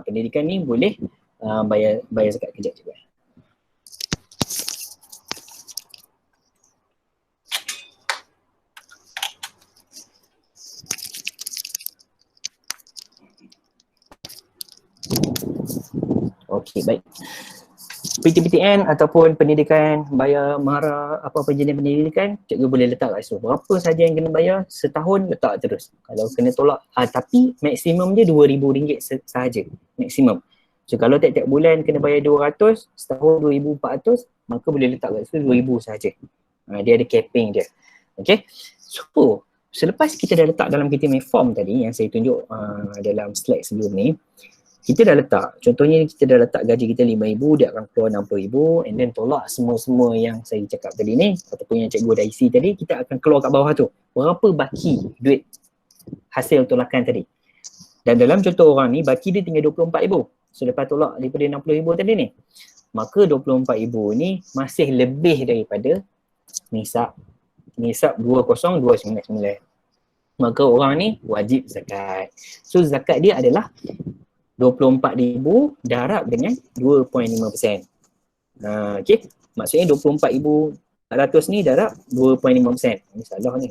Pendidikan ni boleh bayar zakat kejap juga. Okey, baik. PTPTN ataupun pendidikan, bayar mahara, apa-apa jenis pendidikan, cikgu boleh letak kat situ. Berapa saja yang kena bayar, setahun letak terus. Kalau kena tolak, tapi maksimum dia RM2,000 sahaja, maksimum. So kalau tiap-tiap bulan kena bayar 200, setahun 2,400, maka boleh letak kat situ 2,000 sahaja. Dia ada capping dia. Okay. So, selepas kita dah letak dalam kita punya form tadi yang saya tunjuk dalam slide sebelum ni, kita dah letak, contohnya kita dah letak gaji kita RM5,000, dia akan keluar RM60,000, and then tolak semua-semua yang saya cakap tadi ni, ataupun yang cikgu dah isi tadi, kita akan keluar kat bawah tu. Berapa baki duit hasil tolakan tadi. Dan dalam contoh orang ni, baki dia tinggal RM24,000. So lepas tolak daripada RM60,000 tadi ni, maka RM24,000 ni masih lebih daripada nisab 20,299. Maka orang ni wajib zakat. So zakat dia adalah RM24,000 darab dengan 2.5%. Okey, maksudnya 24,400 ni darab 2.5%. Ini salah ni.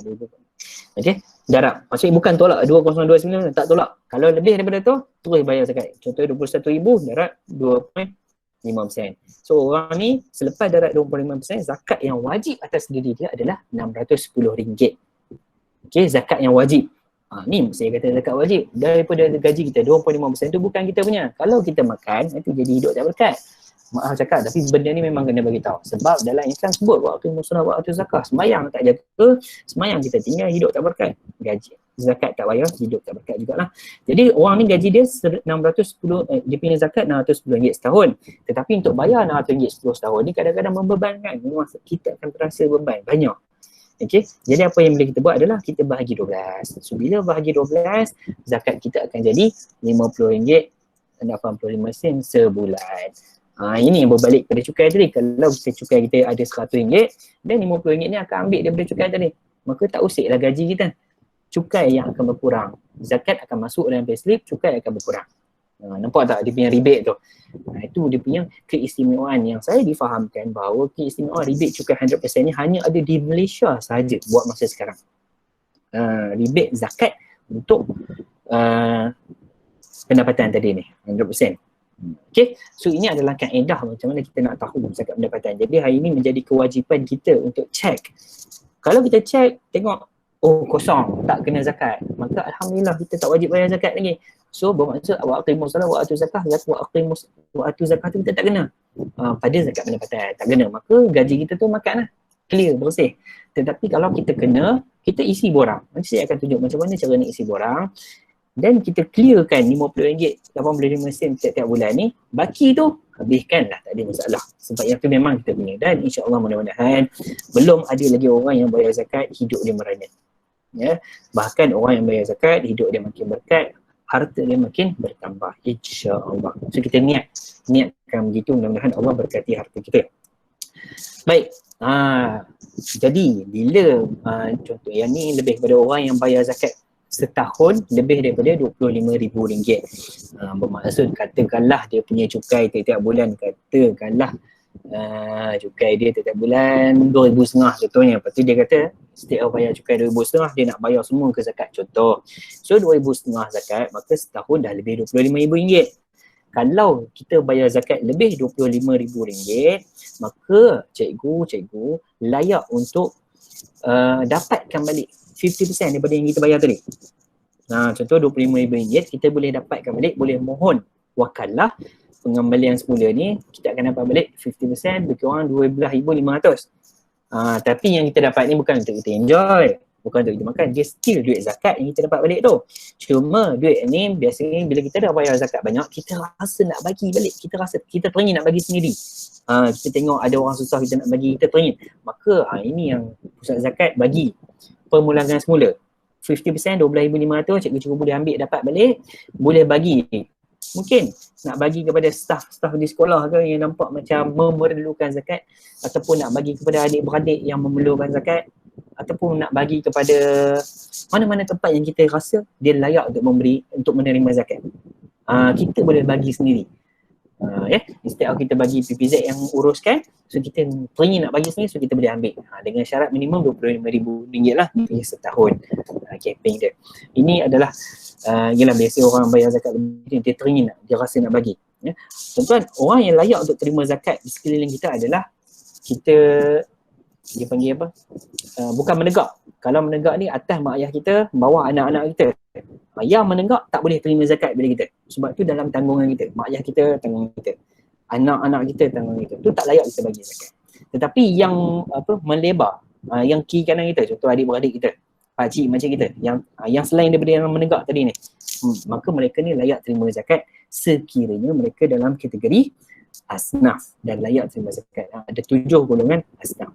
Okey, darab. Maksudnya bukan tolak 2029, tak tolak. Kalau lebih daripada tu, terus bayar zakat. Contohnya 21,000 darab 2.5%. So orang ni selepas darab 25%, zakat yang wajib atas diri dia adalah RM610. Okey, zakat yang wajib. Ni saya kata zakat wajib. Daripada gaji kita 2.5% tu bukan kita punya. Kalau kita makan, nanti jadi hidup tak berkat. Maaf cakap, tapi benda ni memang kena bagi tahu. Sebab dalam Islam sebut waktu musnah, waktu zakat, semayang tak jaga, semayang kita tinggal, hidup tak berkat. Gaji zakat tak bayar, hidup tak berkat jugalah. Jadi orang ni gaji dia 610, dia punya zakat RM610 setahun. Tetapi untuk bayar RM600 10 setahun ni kadang-kadang membebankan. Memang kita akan terasa beban banyak. Okey, jadi apa yang boleh kita buat adalah kita bahagi 12. So bila bahagi 12, zakat kita akan jadi RM50.85 sebulan. Ini yang berbalik pada cukai tadi. Kalau kita cukai kita ada RM100 dan RM50 ni akan ambil daripada cukai tadi, maka tak usiklah gaji kita. Cukai yang akan berkurang. Zakat akan masuk dalam payslip, cukai akan berkurang. Nampak tak dia punya rebate tu? Itu dia punya keistimewaan yang saya difahamkan bahawa keistimewaan rebate cukai 100% ni hanya ada di Malaysia sahaja buat masa sekarang. Rebate zakat untuk pendapatan tadi ni 100%. Okay, so ini adalah kaedah macam mana kita nak tahu zakat pendapatan. Jadi hari ini menjadi kewajipan kita untuk check. Kalau kita check, tengok kosong, tak kena zakat, maka alhamdulillah kita tak wajib bayar zakat lagi. So bermaksud waktu musalah, waktu zakat, waktu zakat tu kita tak kena pada zakat pendapatan, tak kena. Maka gaji kita tu makan lah, clear, bersih. Tetapi kalau kita kena, kita isi borang. Nanti saya akan tunjuk macam mana cara nak isi borang. Dan kita clearkan RM50, 85 sen setiap bulan ni, baki tu habiskanlah, tak ada masalah. Sebab yang tu memang kita punya. Dan insya-Allah mudah-mudahan belum ada lagi orang yang bayar zakat hidup dia merana. Ya, bahkan orang yang bayar zakat hidup dia makin berkat, harta dia makin bertambah, insya-Allah. So kita niatkan begitu, mudah-mudahan Allah berkati harta kita. Baik. Jadi bila contoh yang ni lebih kepada orang yang bayar zakat setahun lebih daripada RM25,000. Bermaksud katakanlah dia punya cukai tiap bulan, katakanlah cukai dia tiap bulan RM2,500 contohnya. Lepas tu dia kata setiap bayar cukai RM2,500 dia nak bayar semua ke zakat contoh. So RM2,500 zakat, maka setahun dah lebih RM25,000. Kalau kita bayar zakat lebih RM25,000, maka cikgu layak untuk dapatkan balik 50% daripada yang kita bayar tadi. Contoh RM25,000 kita boleh dapatkan balik, boleh mohon wakalah pengembalian semula ni, kita akan dapat balik 50% lebih kurang RM12,500. Tapi yang kita dapat ni bukan untuk kita enjoy, bukan untuk kita makan, dia still duit zakat yang kita dapat balik tu. Cuma duit ni biasanya bila kita dah bayar zakat banyak, kita rasa nak bagi balik, kita rasa kita teringin nak bagi sendiri. Kita tengok ada orang susah, kita nak bagi, kita teringin. Maka ini yang pusat zakat bagi permulaan semula 50%, RM12,500, cikgu boleh ambil dapat balik, boleh bagi. Mungkin nak bagi kepada staff di sekolah ke yang nampak macam memerlukan zakat, ataupun nak bagi kepada adik-beradik yang memerlukan zakat, ataupun nak bagi kepada mana-mana tempat yang kita rasa dia layak untuk memberi, untuk menerima zakat. Kita boleh bagi sendiri. Instead kita bagi PPZ yang uruskan, so kita teringin nak bagi sendiri, so kita boleh ambil dengan syarat minimum RM25,000 lah setahun. Campaign dia ini adalah ialah biasa orang bayar zakat lebih, dia teringin nak, dia rasa nak bagi. Tuan-tuan, orang yang layak untuk terima zakat di sekeliling kita adalah kita, dia panggil apa, bukan menegak. Kalau menegak ni atas mak ayah kita, bawah anak-anak kita. Yang menegak tak boleh terima zakat bila kita. Sebab tu dalam tanggungan kita, mak ayah kita tanggungan kita, anak-anak kita tanggungan kita. Tu tak layak kita bagi zakat. Tetapi yang melebar, yang kiri kanan kita, contoh adik-beradik kita, pakcik macam kita, yang selain daripada yang menegak tadi ni, maka mereka ni layak terima zakat sekiranya mereka dalam kategori asnaf dan layak terima zakat. Ada 7 golongan asnaf.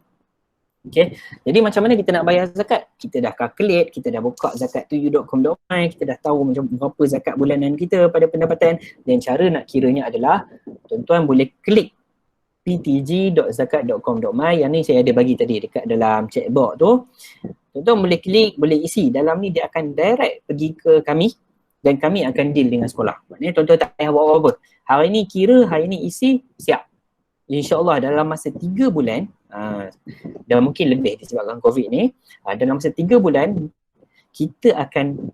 Okay, jadi macam mana kita nak bayar zakat? Kita dah calculate, kita dah buka zakat2u.com.my, kita dah tahu macam berapa zakat bulanan kita pada pendapatan, dan cara nak kiranya adalah tuan-tuan boleh klik ptg.zakat.com.my, yang ni saya ada bagi tadi dekat dalam chat box tu. Tuan-tuan boleh klik, boleh isi. Dalam ni dia akan direct pergi ke kami dan kami akan deal dengan sekolah. Maknanya tuan-tuan tak payah buat apa-apa. Hari ni kira, hari ni isi, siap. InsyaAllah dalam masa 3 bulan, dan mungkin lebih disebabkan COVID ni, dalam masa 3 bulan kita akan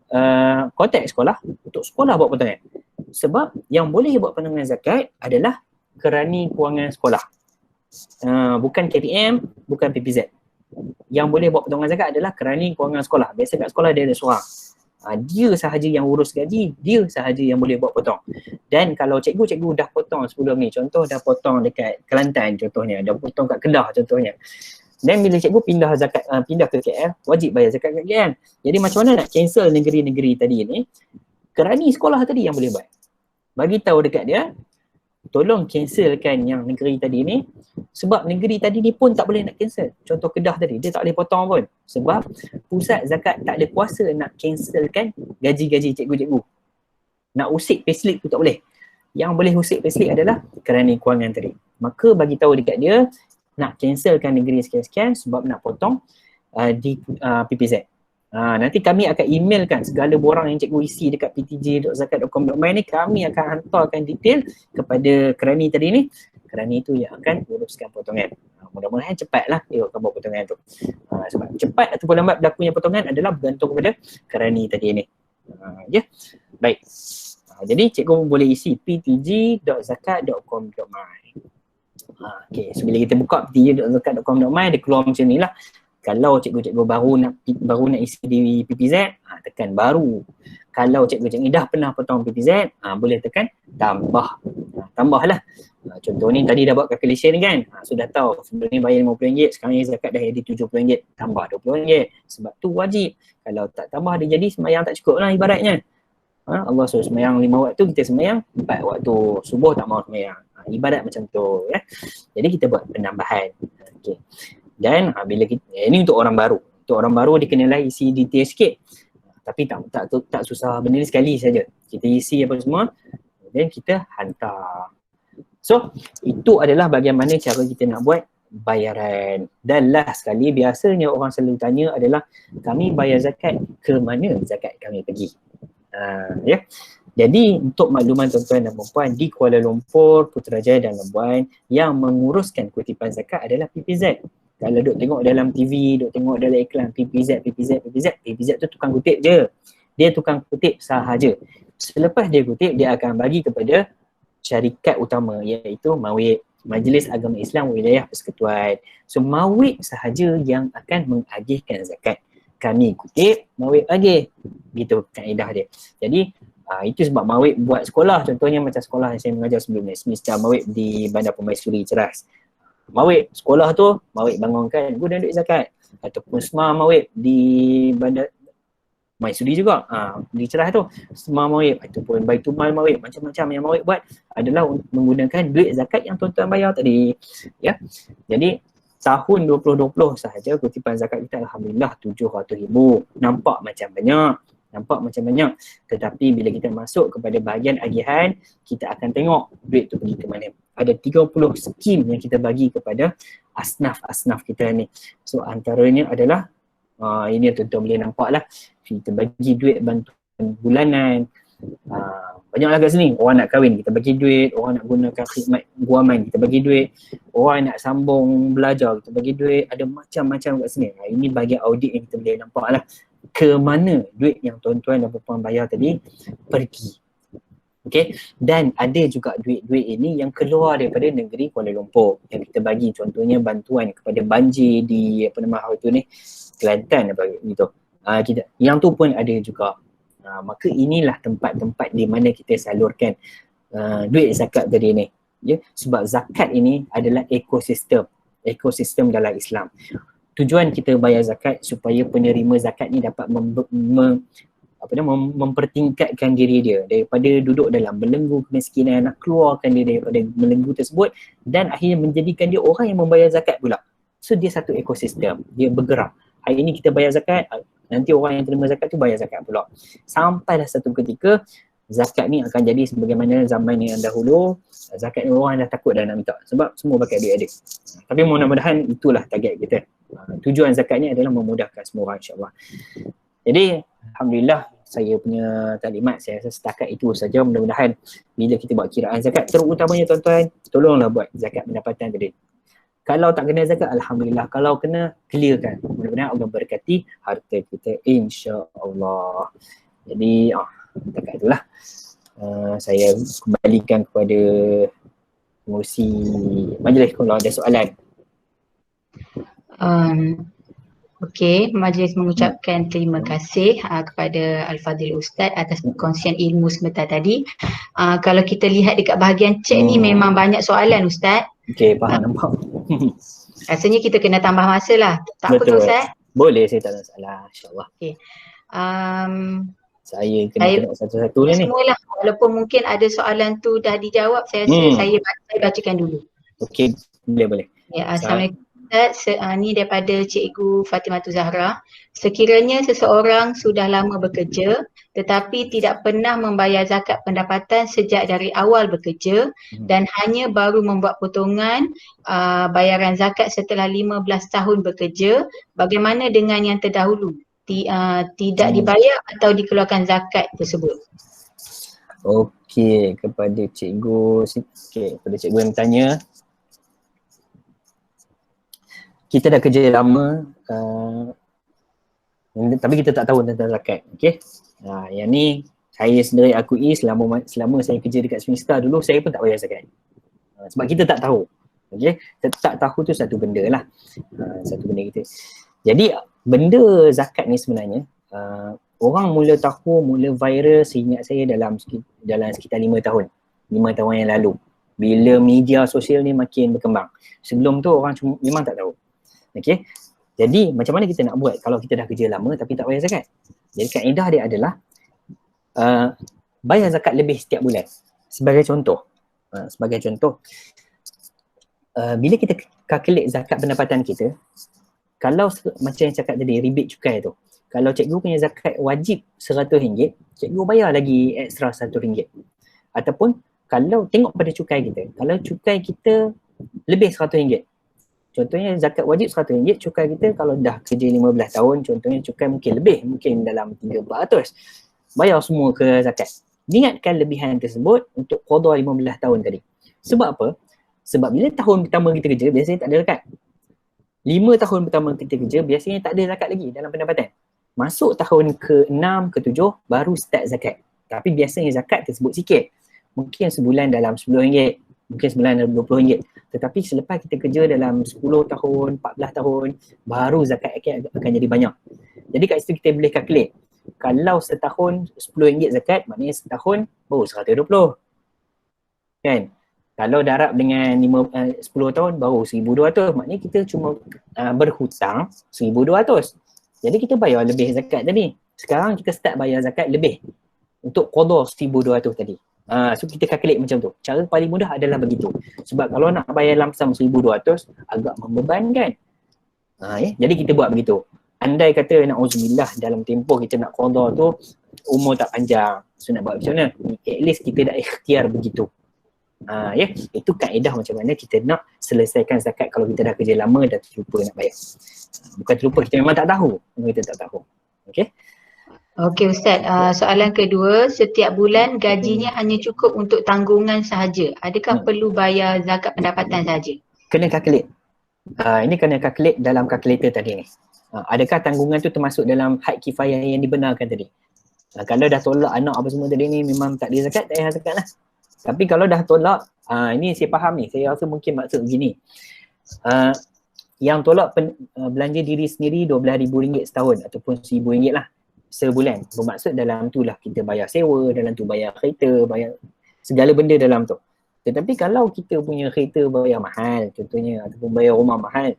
kontak sekolah untuk sekolah buat potongan. Sebab yang boleh buat potongan zakat adalah kerani kewangan sekolah. Bukan KPM, bukan PPZ. Yang boleh buat potongan zakat adalah kerani kewangan sekolah. Biasa kat sekolah dia ada seorang. Dia sahaja yang urus gaji, dia sahaja yang boleh buat potong. Dan kalau cikgu-cikgu dah potong sebelum ni, contoh dah potong dekat Kelantan contohnya, dah potong kat Kedah contohnya. Dan bila cikgu pindah zakat, pindah ke KL, wajib bayar zakat kat KL. Jadi macam mana nak cancel negeri-negeri tadi ni? Kerani sekolah tadi yang boleh buat. Bagi tahu dekat dia, tolong cancelkan yang negeri tadi ni, sebab negeri tadi ni pun tak boleh nak cancel. Contoh Kedah tadi, dia tak boleh potong pun. Sebab pusat zakat tak ada kuasa nak cancelkan gaji-gaji cikgu-cikgu. Nak usik payslip tu tak boleh. Yang boleh usik payslip adalah kerani kewangan tadi. Maka bagi tahu dekat dia, nak cancelkan negeri sekian-sekian sebab nak potong di PPZ. Nanti kami akan emailkan segala borang yang cikgu isi dekat ptj.zakat.com.my ni, kami akan hantarkan detail kepada kerani tadi ni. Kerani tu yang akan uruskan potongan. Mudah-mudahan cepatlah dia akan buat potongan tu. Sebab cepat ataupun lambat berlakunya potongan adalah bergantung kepada kerani tadi ni. Baik. Jadi cikgu boleh isi ptj.zakat.com.my. Okay, so bila kita buka ptj.zakat.com.my, dia keluar macam ni lah. Kalau cikgu-cikgu baru nak isi di PPZ, tekan baru. Kalau cikgu-cikgu dah pernah potong PPZ, boleh tekan tambah. Tambahlah. Contoh ni tadi dah buat calculation ni kan. Sudah tahu sebelum ni bayar RM50, sekarang ni zakat dah jadi RM70. Tambah RM20. Sebab tu wajib. Kalau tak tambah dia jadi sembahyang tak cukup lah ibaratnya. Allah suruh sembahyang 5 waktu, kita sembahyang 4 waktu. Subuh tak mau sembahyang. Ibarat macam tu ya. Jadi kita buat penambahan. Okey. Dan bila kita, ini untuk orang baru. Untuk orang baru dia kenalah isi detail sikit. Tapi tak susah, benda ni sekali saja. Kita isi apa semua dan kita hantar. So, itu adalah bagaimana cara kita nak buat bayaran. Dan last sekali, biasanya orang selalu tanya adalah, kami bayar zakat, ke mana zakat kami pergi? Ya. Jadi untuk makluman tuan-tuan dan puan di Kuala Lumpur, Putrajaya dan Labuan, yang menguruskan kutipan zakat adalah PPZ. Kalau duk tengok dalam TV, duk tengok dalam iklan PPZ tu tukang kutip je. Dia tukang kutip sahaja. Selepas dia kutip, dia akan bagi kepada syarikat utama, iaitu MAWIP, Majlis Agama Islam Wilayah Persekutuan. So MAWIP sahaja yang akan mengagihkan zakat. Kami kutip, MAWIP agih. Gitu kaedah dia. Jadi itu sebab MAWIP buat sekolah, contohnya macam sekolah yang saya mengajar sebelum ni, Semesta MAWIP di Bandar Permaisuri Ceras. MAWIP sekolah tu, MAWIP bangunkan guna duit zakat. Ataupun SMA MAWIP di Bandar Permaisuri juga, di Ceras tu, SMA MAWIP ataupun Baitumal MAWIP, macam-macam yang MAWIP buat adalah menggunakan duit zakat yang tuan-tuan bayar tadi. Ya. Jadi tahun 2020 sahaja kutipan zakat kita alhamdulillah 700,000. Nampak macam banyak. Tetapi bila kita masuk kepada bahagian agihan, kita akan tengok duit tu pergi ke mana. Ada 30 skim yang kita bagi kepada asnaf-asnaf kita ni. So antaranya adalah, ini tuan-tuan boleh nampak lah, kita bagi duit bantuan bulanan. Banyaklah kat sini, orang nak kahwin kita bagi duit, orang nak gunakan khidmat guaman kita bagi duit, orang nak sambung belajar kita bagi duit, ada macam-macam kat sini. Ini bahagian audit yang kita boleh nampak lah ke mana duit yang tuan-tuan dan puan bayar tadi pergi. Okay, dan ada juga duit-duit ini yang keluar daripada negeri Kuala Lumpur yang kita bagi, contohnya bantuan kepada banjir di Kelantan apa gitu. Yang tu pun ada juga. Maka inilah tempat-tempat di mana kita salurkan duit zakat tadi ni. Ya, sebab zakat ini adalah ekosistem dalam Islam. Tujuan kita bayar zakat supaya penerima zakat ni dapat mempertingkatkan diri dia daripada duduk dalam belenggu kemiskinan, nak keluarkan dia daripada belenggu tersebut dan akhirnya menjadikan dia orang yang membayar zakat pula. So dia satu ekosistem, dia bergerak. Hari ini kita bayar zakat, nanti orang yang terima zakat tu bayar zakat pula. Sampailah satu ketika zakat ni akan jadi sebagaimana zaman yang dahulu, zakat ni orang dah takut dah nak minta sebab semua pakai duit adik. Tapi mudah-mudahan itulah target kita. Tujuan zakat ni adalah memudahkan semua orang, insya-Allah. Jadi alhamdulillah saya punya taklimat, saya rasa setakat itu saja. Mudah-mudahan bila kita buat kiraan zakat, terutamanya tuan-tuan, tolonglah buat zakat pendapatan tadi. Kalau tak kena zakat, alhamdulillah. Kalau kena, clearkan. Mudah-mudahan Allah berkati harta kita, insya-Allah. Jadi setakat itulah. Saya kembalikan kepada pengurusi majlis kalau ada soalan. Okey, majlis mengucapkan terima kasih kepada Al-Fadhil Ustaz atas perkongsian ilmu sebentar tadi. Kalau kita lihat dekat bahagian chat ni memang banyak soalan Ustaz. Okey, faham nampak. Rasanya kita kena tambah masa lah. Tak apa ke Ustaz? Boleh, saya tak ada masalah, insya-Allah. Okey. Saya kena tengok satu-satu lah ni. Semualah, walaupun mungkin ada soalan tu dah dijawab, saya rasa saya bacakan dulu. Okey, boleh. Ya, Assalamualaikum Ustaz. Ni daripada Cikgu Fatimah Zahra. Sekiranya seseorang sudah lama bekerja tetapi tidak pernah membayar zakat pendapatan sejak dari awal bekerja dan hanya baru membuat potongan bayaran zakat setelah 15 tahun bekerja, bagaimana dengan yang terdahulu? Tidak dibayar atau dikeluarkan zakat tersebut? Okey, kepada cikgu, kepada cikgu yang bertanya, kita dah kerja lama tapi kita tak tahu tentang zakat. Okey. Yang ni saya sendiri akui selama saya kerja dekat Semesta dulu, saya pun tak bayar zakat. Sebab kita tak tahu. Okey. Tak tahu tu satu benda lah. Satu benda kita. Jadi benda zakat ni sebenarnya orang mula viral seingat saya dalam sekitar 5 tahun. 5 tahun yang lalu. Bila media sosial ni makin berkembang. Sebelum tu orang memang tak tahu. Okey. Jadi macam mana kita nak buat kalau kita dah kerja lama tapi tak bayar zakat? Jadi kaedah dia adalah bayar zakat lebih setiap bulan. Sebagai contoh, bila kita calculate zakat pendapatan kita, kalau macam yang cakap tadi, rebate cukai tu, kalau cikgu punya zakat wajib RM100, cikgu bayar lagi ekstra RM100. Ataupun kalau tengok pada cukai kita, kalau cukai kita lebih RM100, contohnya zakat wajib RM100, cukai kita kalau dah kerja 15 tahun, contohnya cukai mungkin lebih, mungkin dalam 300-400, bayar semua ke zakat. Niatkan lebihan tersebut untuk qada 15 tahun tadi. Sebab apa? Sebab bila tahun pertama kita kerja, biasanya tak ada zakat. 5 tahun pertama kita kerja, biasanya tak ada zakat lagi dalam pendapatan. Masuk tahun ke-6, ke-7, baru start zakat. Tapi biasanya zakat tersebut sikit. Mungkin sebulan dalam RM10, mungkin sebulan dalam RM20. Tetapi selepas kita kerja dalam 10 tahun, 14 tahun, baru zakat akan jadi banyak. Jadi kat situ kita boleh calculate. Kalau setahun RM10 zakat, maknanya setahun baru RM120. Kan? Kalau darab dengan 10 tahun baru RM1,200, maknanya kita cuma berhutang RM1,200. Jadi kita bayar lebih zakat tadi. Sekarang kita start bayar zakat lebih untuk qada RM1,200 tadi. So kita calculate macam tu. Cara paling mudah adalah begitu. Sebab kalau nak bayar lamsam RM1,200 agak membebankan. Jadi kita buat begitu. Andai kata na'udzubillah dalam tempoh kita nak qada tu umur tak panjang. So nak buat macam mana? At least kita dah ikhtiar begitu. Itu kaedah macam mana kita nak selesaikan zakat kalau kita dah kerja lama dah terlupa nak bayar. Bukan terlupa, kita memang tak tahu. Kita tak tahu. Okey. Okey Ustaz, soalan kedua, setiap bulan gajinya hanya cukup untuk tanggungan sahaja. Adakah perlu bayar zakat pendapatan sahaja? Kena calculate. Ini kena calculate dalam kalkulator tadi ni. Adakah tanggungan tu termasuk dalam had kifayah yang dibenarkan tadi? Kalau dah tolak anak apa semua tadi ni memang tak ada zakat, tak payah zakat lah. Tapi kalau dah tolak, ini saya faham ni, saya rasa mungkin maksud begini. Yang tolak belanja diri sendiri RM12,000 setahun ataupun RM1,000 lah sebulan. Bermaksud dalam tu lah kita bayar sewa, dalam tu bayar kereta, bayar segala benda dalam tu. Tetapi kalau kita punya kereta bayar mahal contohnya ataupun bayar rumah mahal,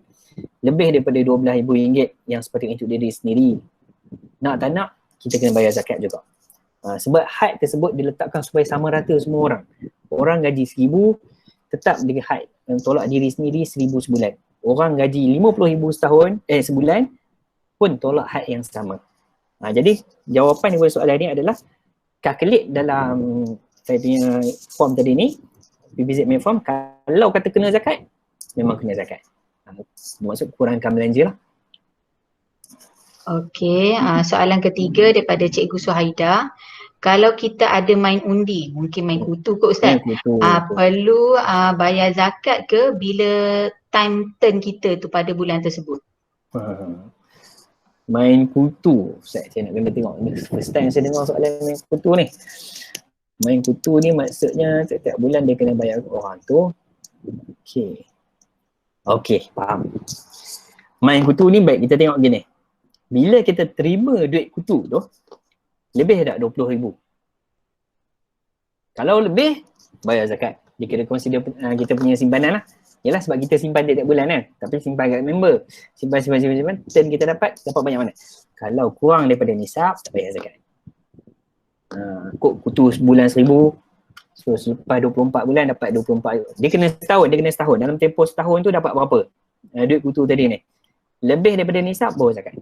lebih daripada RM12,000 yang sepatutnya untuk diri sendiri, nak tak nak kita kena bayar zakat juga. Sebab had tersebut diletakkan supaya sama rata semua orang. Orang gaji RM1,000 tetap dia had tolak diri sendiri RM1,000 sebulan. Orang gaji RM50,000 sebulan pun tolak had yang sama. Jadi jawapan kepada soalan ni adalah calculate dalam saya punya form tadi ni, PBZ main form, kalau kata kena zakat, memang kena zakat. Maksud kurangkan belanja lah. Okey, soalan ketiga daripada Cikgu Suhaida. Kalau kita ada main undi, mungkin main kutu kot Ustaz. Perlu bayar zakat ke bila time turn kita tu pada bulan tersebut? Main kutu, saya nak kena tengok. First time saya dengar soalan main kutu ni. Main kutu ni maksudnya setiap bulan dia kena bayar orang tu. Okey, faham. Main kutu ni baik kita tengok gini. Bila kita terima duit kutu tu, lebih tak 20,000? Kalau lebih, bayar zakat. Dia kira consider kita punya simpanan lah. Yalah sebab kita simpan tiap bulan kan. Tapi simpan kat member. Simpan. Turn kita dapat banyak mana. Kalau kurang daripada nisab, tak bayar zakat. Kutu sebulan 1,000. So selepas 24 bulan dapat 24. Dia kena setahun. Dalam tempoh setahun tu dapat berapa? Duit kutu tadi ni. Lebih daripada nisab, bawa zakat.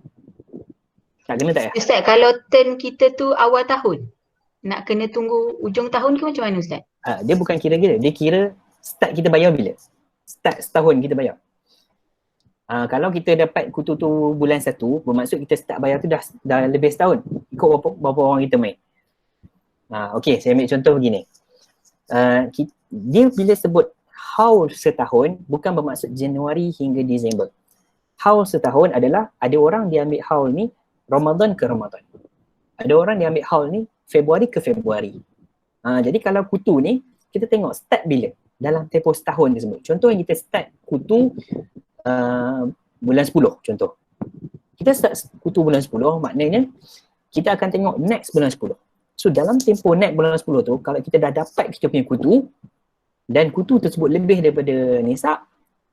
Tak kena tak ya? Ustaz, kalau turn kita tu awal tahun, nak kena tunggu ujung tahun ke macam mana Ustaz? Dia bukan kira-kira. Dia kira start kita bayar bila? Start setahun kita bayar. Kalau kita dapat kutu tu bulan 1, bermaksud kita start bayar tu dah lebih setahun. Ikut berapa orang kita main. Okey, saya ambil contoh begini. Dia bila sebut haul setahun, bukan bermaksud Januari hingga Disember. Haul setahun adalah ada orang dia ambil haul ni Ramadan ke Ramadan. Ada orang dia ambil haul ni Februari ke Februari. Jadi kalau kutu ni, kita tengok start bila? Dalam tempoh setahun tersebut. Contoh yang kita start kutu bulan 10 contoh. Kita start kutu bulan 10, maknanya kita akan tengok next bulan 10. So dalam tempoh next bulan 10 tu, kalau kita dah dapat kita punya kutu dan kutu tersebut lebih daripada nisab,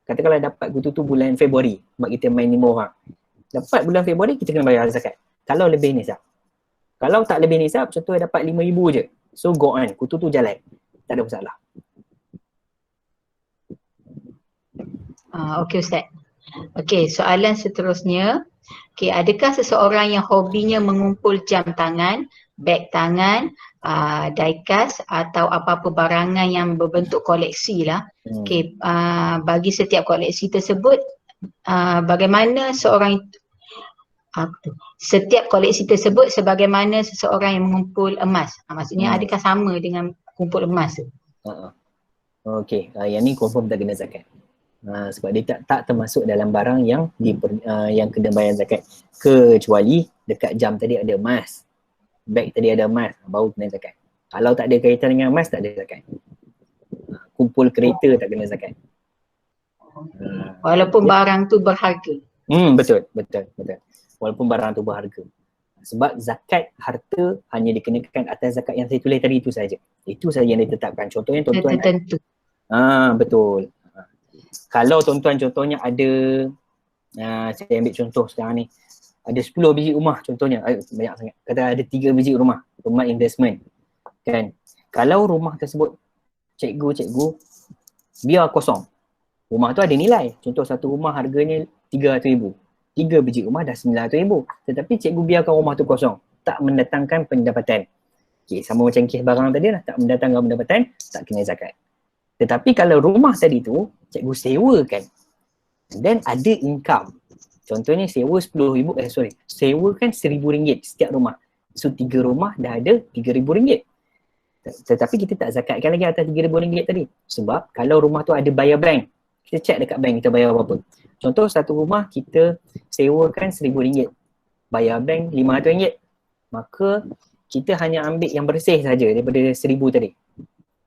katakanlah dapat kutu tu bulan Februari, sebab kita main 5 orang. Dapat bulan Februari, kita kena bayar zakat. Kalau lebih nisab. Kalau tak lebih nisab, contohnya dapat 5,000 je. So go on, kutu tu jalan. Tak ada masalah. Okey Ustaz. Okey, soalan seterusnya. Okey, adakah seseorang yang hobinya mengumpul jam tangan, beg tangan, die-cast atau apa-apa barangan yang berbentuk koleksi lah. Okey, bagi setiap koleksi tersebut, bagaimana setiap koleksi tersebut sebagaimana seseorang yang mengumpul emas. Maksudnya adakah sama dengan kumpul emas tu? Okey, yang ni confirm tak kena zakat. Sebab dia tak termasuk dalam barang yang kena bayar zakat, kecuali dekat jam tadi ada emas, beg tadi ada emas, baru kena zakat. Kalau tak ada kaitan dengan emas, tak ada zakat. Kumpul kereta tak kena zakat. Walaupun barang tu berharga. Betul. Walaupun barang tu berharga. Sebab zakat harta hanya dikenakan atas zakat yang saya tulis tadi itu saja. Itu saja yang ditetapkan. Contohnya tuan-tuan. Tertentu. Betul. Kalau tuan-tuan contohnya ada, saya ambil contoh sekarang ni, ada 10 biji rumah contohnya, banyak sangat. Kata ada 3 biji rumah investment. Kan? Kalau rumah tersebut, cikgu biar kosong. Rumah tu ada nilai. Contoh satu rumah harganya 300,000. 3 biji rumah dah 900,000. Tetapi cikgu biarkan rumah tu kosong. Tak mendatangkan pendapatan. Okay, sama macam kes barang tadi lah. Tak mendatangkan pendapatan, tak kena zakat. Tetapi kalau rumah tadi tu, cikgu sewakan dan ada income. Contohnya sewa sewakan RM1,000 setiap rumah. So 3 rumah dah ada RM3,000. Tetapi kita tak zakatkan lagi atas RM3,000 tadi. Sebab kalau rumah tu ada bayar bank, kita check dekat bank kita bayar berapa. Contoh satu rumah kita sewakan RM1,000, bayar bank RM500. Maka kita hanya ambil yang bersih saja daripada RM1,000 tadi.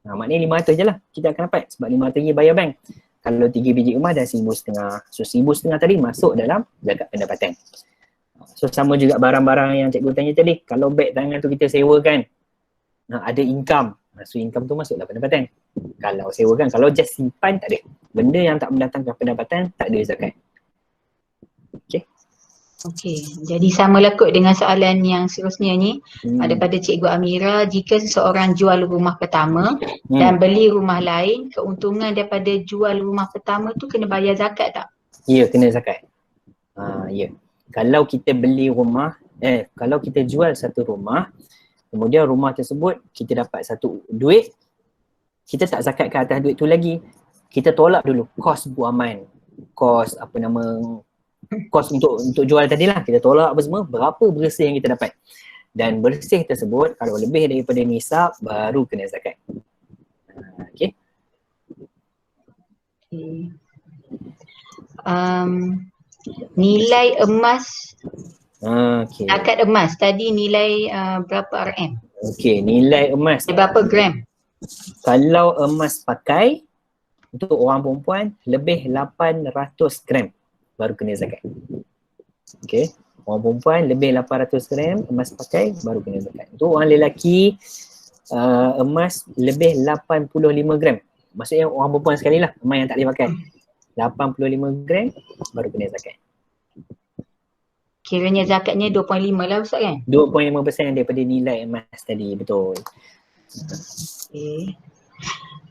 Maknanya RM500 je lah kita akan dapat sebab RM500 bayar bank. Kalau 3 biji rumah dah RM1,500. So RM1,500 tadi masuk dalam zakat pendapatan. So sama juga barang-barang yang cikgu tanya tadi. Kalau beg tangan tu kita sewakan, ada income. So income tu masuk dalam pendapatan. Kalau sewakan, kalau just simpan tak ada. Benda yang tak mendatangkan pendapatan tak ada zakat. Okey, jadi sama kot dengan soalan yang seterusnya ni daripada Cikgu Amira. Jika seseorang jual rumah pertama dan beli rumah lain, keuntungan daripada jual rumah pertama tu kena bayar zakat tak? Ya, kena zakat. Ya. Kalau kita beli rumah, kalau kita jual satu rumah, kemudian rumah tersebut kita dapat satu duit, kita tak zakatkan atas duit tu lagi. Kita tolak dulu kos buaman, kos kos untuk jual tadi lah, kita tolak apa semua, berapa bersih yang kita dapat. Dan bersih tersebut kalau lebih daripada nisab baru kena zakat. Okey. Okay. Nilai emas, Okey. zakat emas tadi nilai berapa RM? Okey, nilai emas. Berapa gram? Kalau emas pakai untuk orang perempuan lebih 800 gram baru kena zakat. Okey. Orang perempuan lebih 800 gram emas pakai baru kena zakat. Untuk orang lelaki emas lebih 85 gram. Maksudnya orang perempuan sekali lah, emas yang tak boleh pakai. 85 gram baru kena zakat. Kiranya zakatnya 2.5 lah Ustaz kan? 2.5% daripada nilai emas tadi, betul. Okay.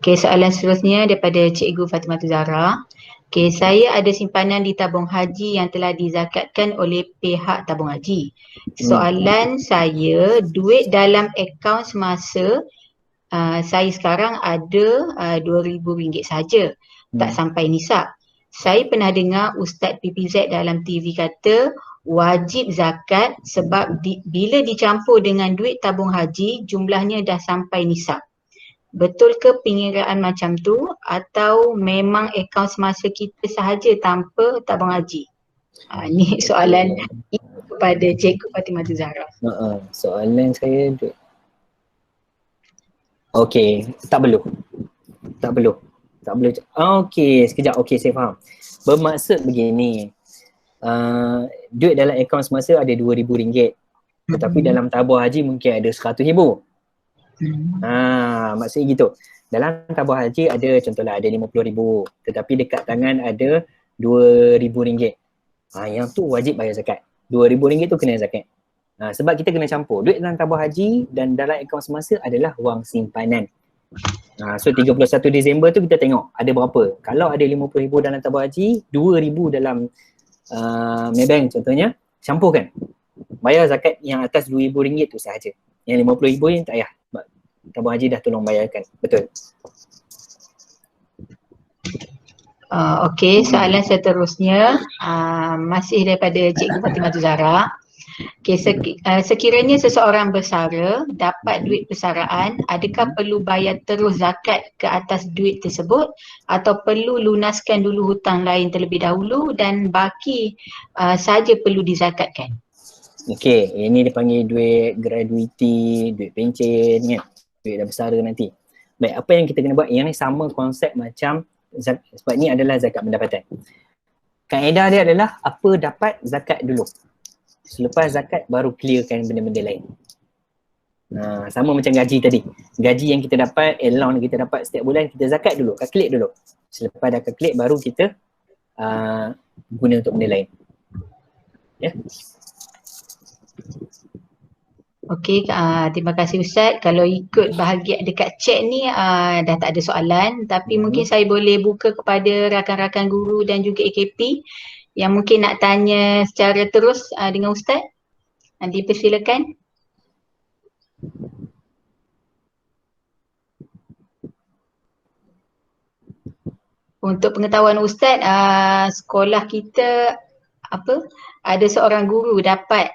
Okay, soalan seterusnya daripada Cikgu Fatimah Zahra. Okay, saya ada simpanan di tabung haji yang telah dizakatkan oleh pihak tabung haji. Soalan saya, duit dalam akaun semasa saya sekarang ada RM2,000 saja, tak sampai nisab. Saya pernah dengar Ustaz PPZ dalam TV kata wajib zakat sebab bila dicampur dengan duit tabung haji jumlahnya dah sampai nisab. Betul ke pengiraan macam tu atau memang akaun semasa kita sahaja tanpa tabung haji? Ni soalan kepada Cikgu Fatimah Zahra. Soalan saya okey, tak perlu. Okey, sekejap. Okey, saya faham. Bermaksud begini, duit dalam akaun semasa ada RM2,000, tetapi dalam tabung haji mungkin ada RM100,000. Maksudnya gitu. Dalam tabung haji ada contohlah ada RM50,000, tetapi dekat tangan ada RM2,000. Yang tu wajib bayar zakat. RM2,000 tu kena zakat. Sebab kita kena campur. Duit dalam tabung haji dan dalam akaun semasa adalah wang simpanan. So 31 Disember tu kita tengok ada berapa. Kalau ada RM50,000 dalam tabung haji, RM2,000 dalam Maybank contohnya, campurkan. Bayar zakat yang atas RM2,000 tu sahaja. Yang RM50,000 ni tak payah. Tabung haji dah tolong bayarkan. Betul. Okey, soalan seterusnya masih daripada Cikgu Fatimah Zahra. Okay, sekiranya seseorang bersara dapat duit persaraan, adakah perlu bayar terus zakat ke atas duit tersebut atau perlu lunaskan dulu hutang lain terlebih dahulu dan baki saja perlu dizakatkan? Okey, ini dipanggil duit gratuiti, duit pencen kan, duit dah bersara nanti. Baik, apa yang kita kena buat? Yang ni sama konsep macam sebab ni adalah zakat pendapatan. Kaedah dia adalah apa dapat zakat dulu. Selepas zakat baru clearkan benda-benda lain. Sama macam gaji tadi. Gaji yang kita dapat, allowance kita dapat setiap bulan, kita zakat dulu, calculate dulu. Selepas dah calculate baru kita guna untuk benda lain. Ya. Okey, terima kasih Ustaz. Kalau ikut bahagian dekat chat ni dah tak ada soalan, tapi mungkin saya boleh buka kepada rakan-rakan guru dan juga AKP yang mungkin nak tanya secara terus dengan Ustaz. Dipersilakan. Untuk pengetahuan Ustaz, sekolah kita ada seorang guru dapat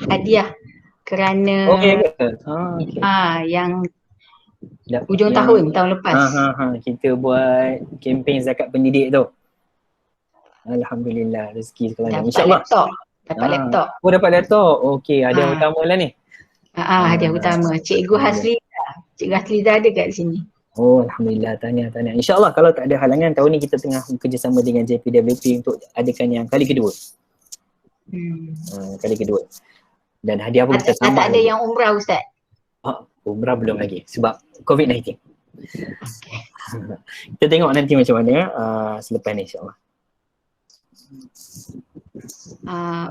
hadiah kerana yang hujung tahun lepas. Kita buat kempen zakat pendidik tu. Alhamdulillah, rezeki sekolahnya. InsyaAllah. Dapat laptop. Oh, dapat laptop. Okey, hadiah utama lah ni. Hadiah utama. Cikgu Hasliza ada kat sini. Oh, Alhamdulillah. Tahniah. InsyaAllah kalau tak ada halangan, tahun ni kita tengah bekerjasama dengan JPWP untuk adakan yang kali kedua. Kali kedua. Dan hadiah pun kita tambah. Tak ada yang umrah Ustaz? Umrah belum lagi sebab COVID-19. Kita tengok nanti macam mana selepas ni insyaAllah.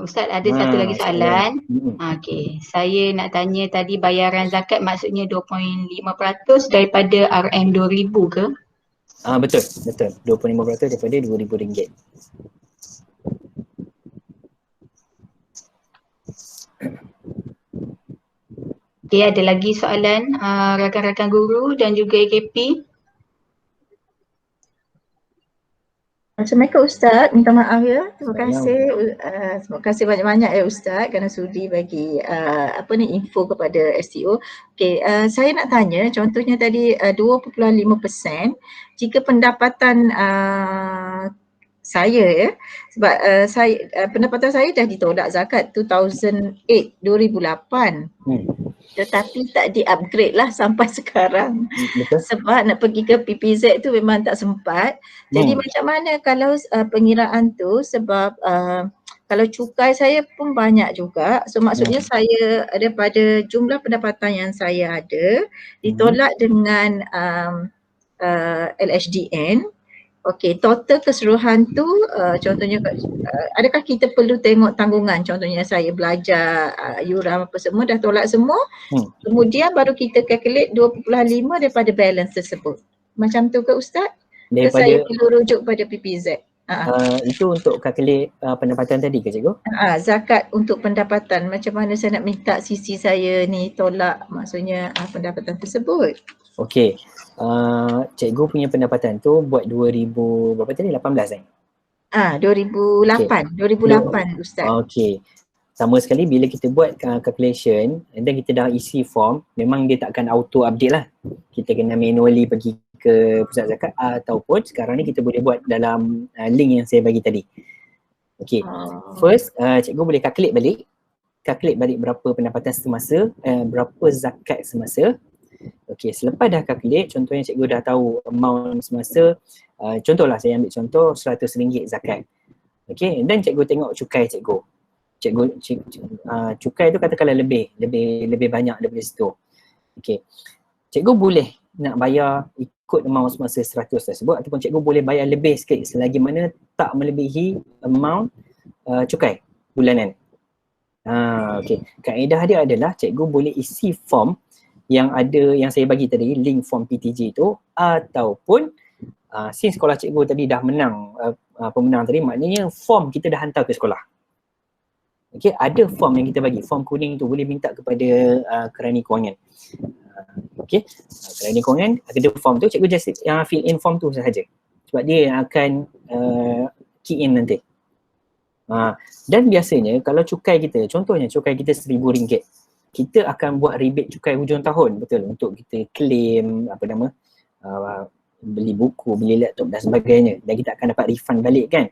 Ustaz ada satu lagi soalan. Okey, saya nak tanya tadi bayaran zakat maksudnya 2.5% daripada RM2,000 ke? Betul. 2.5% daripada RM2,000. Okey, ada lagi soalan rakan-rakan guru dan juga AKP? Assalamualaikum Ustaz, minta maaf ya. Terima kasih, Assalamualaikum. terima kasih banyak-banyak ya Ustaz kerana sudi bagi info kepada STO. Okey, saya nak tanya contohnya tadi 2.5% jika pendapatan saya ya, sebab saya pendapatan saya dah ditolak zakat 2008 tetapi tak di-upgrade lah sampai sekarang. Betul. Sebab nak pergi ke PPZ tu memang tak sempat. Jadi macam mana kalau pengiraan tu, sebab kalau cukai saya pun banyak juga. So maksudnya saya daripada jumlah pendapatan yang saya ada ditolak dengan LHDN. Okey, total keseluruhan tu contohnya adakah kita perlu tengok tanggungan, contohnya saya belajar yuran apa semua dah tolak semua, kemudian baru kita calculate 2.5 daripada balance tersebut. Macam tu ke Ustaz? Ke saya perlu rujuk pada PPZ? Itu untuk calculate pendapatan tadi ke cikgu? Zakat untuk pendapatan, macam mana saya nak minta sisi saya ni tolak maksudnya pendapatan tersebut. Okey, cikgu punya pendapatan tu buat 2000 berapa tadi? 18 kan? 2008, okay. 2008 Ustaz. Okey. Sama sekali bila kita buat calculation and then kita dah isi form, memang dia takkan auto update lah. Kita kena manually pergi ke pusat zakat ataupun sekarang ni kita boleh buat dalam link yang saya bagi tadi. Okey. First, cikgu boleh calculate balik berapa pendapatan semasa, berapa zakat semasa. Okey, selepas dah calculate, contohnya cikgu dah tahu amount semasa, contohlah saya ambil contoh RM100 zakat. Okey, dan cikgu tengok cukai cikgu. Cukai tu katakanlah lebih banyak daripada situ. Okey. Cikgu boleh nak bayar ikut amount semasa 100 tersebut ataupun cikgu boleh bayar lebih sikit selagi mana tak melebihi amount cukai bulanan. Okey. Kaedah dia adalah cikgu boleh isi form yang saya bagi tadi, link form PTG tu, ataupun since sekolah cikgu tadi dah menang pemenang tadi, maknanya form kita dah hantar ke sekolah. Okey, ada form yang kita bagi, form kuning tu boleh minta kepada kerani kewangan. Okey, kerani kewangan ada form tu, cikgu just fill in form tu sahaja sebab dia yang akan key in nanti. Dan biasanya kalau cukai kita, contohnya cukai kita RM1,000, kita akan buat rebate cukai hujung tahun, betul, untuk kita claim beli buku, beli laptop dan sebagainya, dan kita akan dapat refund balik kan.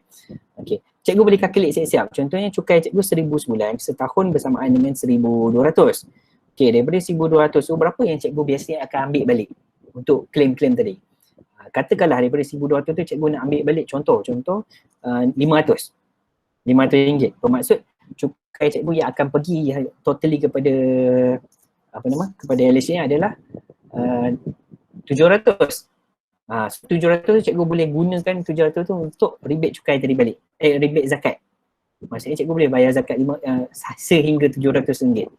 Okey, cikgu boleh calculate siap-siap. Contohnya cukai cikgu 1,000 sebulan, setahun bersamaan dengan 1,200. Okey, daripada 1,200 tu berapa yang cikgu biasanya akan ambil balik untuk claim-claim tadi? Katakanlah daripada 1,200 tu cikgu nak ambil balik contoh RM500. Bermaksud cukai cikgu yang akan pergi totally kepada kepada LHDN adalah 700. 700 cikgu boleh gunakan 700 tu untuk rebate cukai tadi balik. Rebate zakat. Maksudnya cikgu boleh bayar zakat sehingga RM700.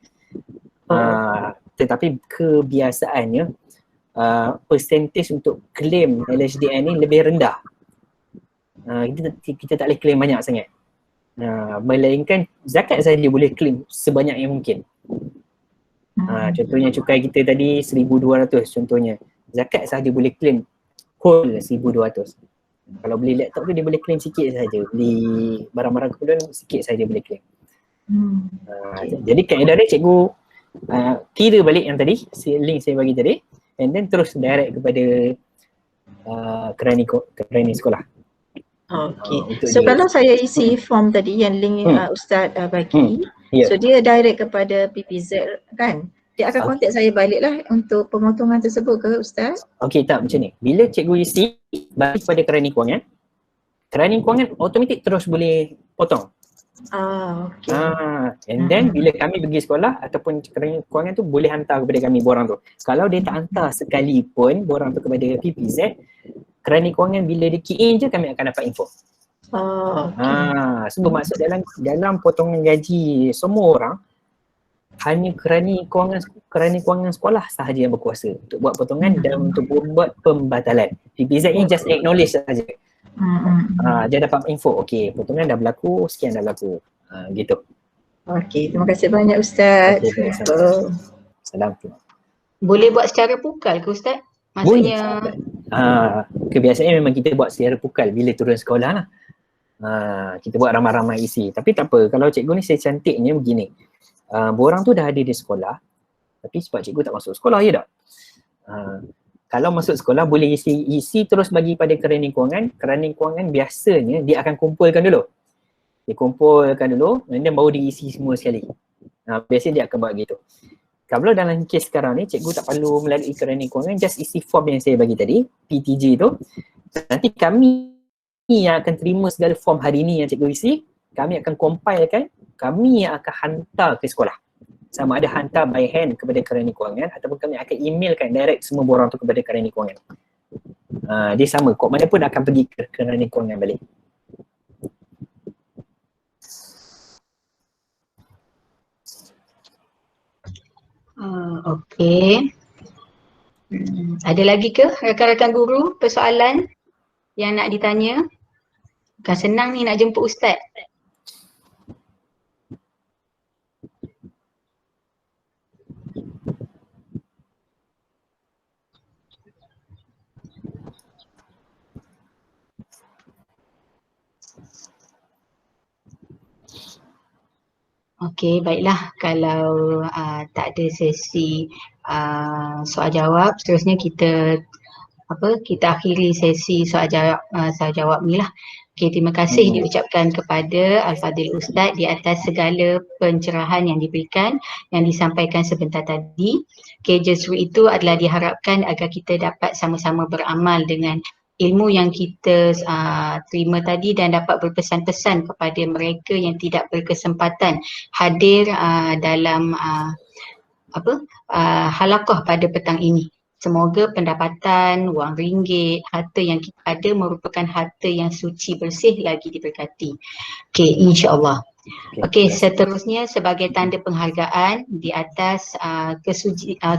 Tetapi kebiasaannya percentage untuk claim LHDN ni lebih rendah. Kita tak boleh claim banyak sangat. Melainkan zakat saja boleh claim sebanyak yang mungkin. Contohnya cukai kita tadi 1,200 contohnya. Zakat saja boleh claim whole 1,200. Kalau beli laptop tu dia boleh claim sikit saja. Beli barang-barang keperluan sikit saja boleh claim. Jadi kaedah dia cikgu kira balik yang tadi, link saya bagi tadi, and then terus direct kepada kerani sekolah. Okey. So kalau saya isi form tadi yang link Ustaz bagi, so dia direct kepada PPZ kan? Dia akan kontak saya balik lah untuk pemotongan tersebut ke Ustaz? Okey, tak macam ni. Bila cikgu isi balik kepada kerani kewangan automatik terus boleh potong. Okay. And then bila kami pergi sekolah ataupun kerani kewangan tu boleh hantar kepada kami borang tu. Kalau dia tak hantar sekalipun borang tu kepada PPZ, kerani kewangan bila dia key in je kami akan dapat info. So bermaksud dalam potongan gaji semua orang, hanya kerani kewangan sekolah sahaja yang berkuasa untuk buat potongan dan untuk buat pembatalan. PPZ ni just acknowledge sahaja. Dia dapat info, okey potongan dah berlaku, sekian dah berlaku. Gitu. Okey, terima kasih banyak Ustaz. Salam. Boleh buat secara pukal ke Ustaz? Maksudnya Kebiasaannya memang kita buat secara pukal bila turun sekolah lah. Kita buat ramai-ramai isi. Tapi tak apa, kalau cikgu ni saya cantiknya begini. Borang tu dah ada di sekolah, tapi sebab cikgu tak masuk sekolah, ya tak? Kalau masuk sekolah boleh isi terus bagi pada keranjang kewangan. Keranjang kewangan biasanya dia akan kumpulkan dulu. Dia kumpulkan dulu dan baru diisi semua sekali. Biasanya dia akan buat gitu. Kalau dalam kes sekarang ni, cikgu tak perlu melalui keranjang kewangan, just isi form yang saya bagi tadi, PTJ tu. Nanti kami yang akan terima segala form hari ni yang cikgu isi, kami akan compilekan, kami yang akan hantar ke sekolah. Sama ada hantar by hand kepada keranjang kewangan ataupun kami akan emailkan direct semua borang tu kepada keranjang kewangan. Dia sama, kod mana pun akan pergi ke keranjang kewangan balik. Okey. Ada lagi ke rakan-rakan guru persoalan yang nak ditanya? Bukan senang ni nak jemput ustaz. Okey, baiklah. Kalau tak ada sesi soal jawab, seterusnya kita akhiri sesi soal jawab ni lah. Okey, terima kasih diucapkan kepada Al-Fadhil Ustaz di atas segala pencerahan yang diberikan, yang disampaikan sebentar tadi. Okey, justru itu adalah diharapkan agar kita dapat sama-sama beramal dengan ilmu yang kita terima tadi dan dapat berpesan-pesan kepada mereka yang tidak berkesempatan hadir dalam halaqah pada petang ini. Semoga pendapatan, wang ringgit, harta yang kita ada merupakan harta yang suci bersih lagi diberkati. Okey, insya-Allah. Okey, seterusnya sebagai tanda penghargaan di atas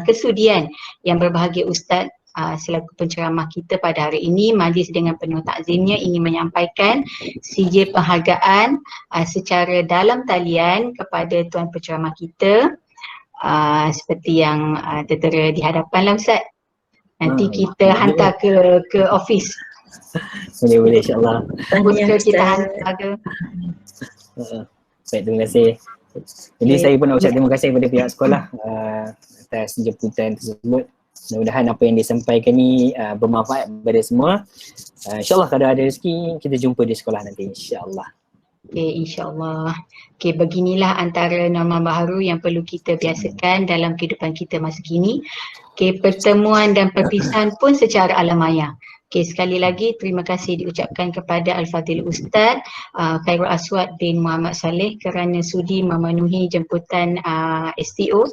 kesudian yang berbahagia Ustaz selaku penceramah kita pada hari ini, majlis dengan penuh takzimnya ingin menyampaikan CJ penghargaan secara dalam talian kepada tuan penceramah kita, seperti yang tertera di hadapan lah Ustaz. Nanti kita hantar ke office. Boleh insya-Allah. Kita hantar ke. Baik, terima kasih. Jadi saya pun nak ucap terima kasih kepada pihak sekolah atas jemputan tersebut. Mudah-mudahan apa yang disampaikan ni bermanfaat kepada semua. InsyaAllah kalau ada rezeki kita jumpa di sekolah nanti, insyaAllah. Okay, insyaAllah. Okay, beginilah antara norma baharu yang perlu kita biasakan dalam kehidupan kita masa kini. Okay, pertemuan dan perpisahan pun secara alam maya. Okay, sekali lagi terima kasih diucapkan kepada Al-Fadhil Ustaz Khairul Aswad bin Muhammad Saleh kerana sudi memenuhi jemputan STO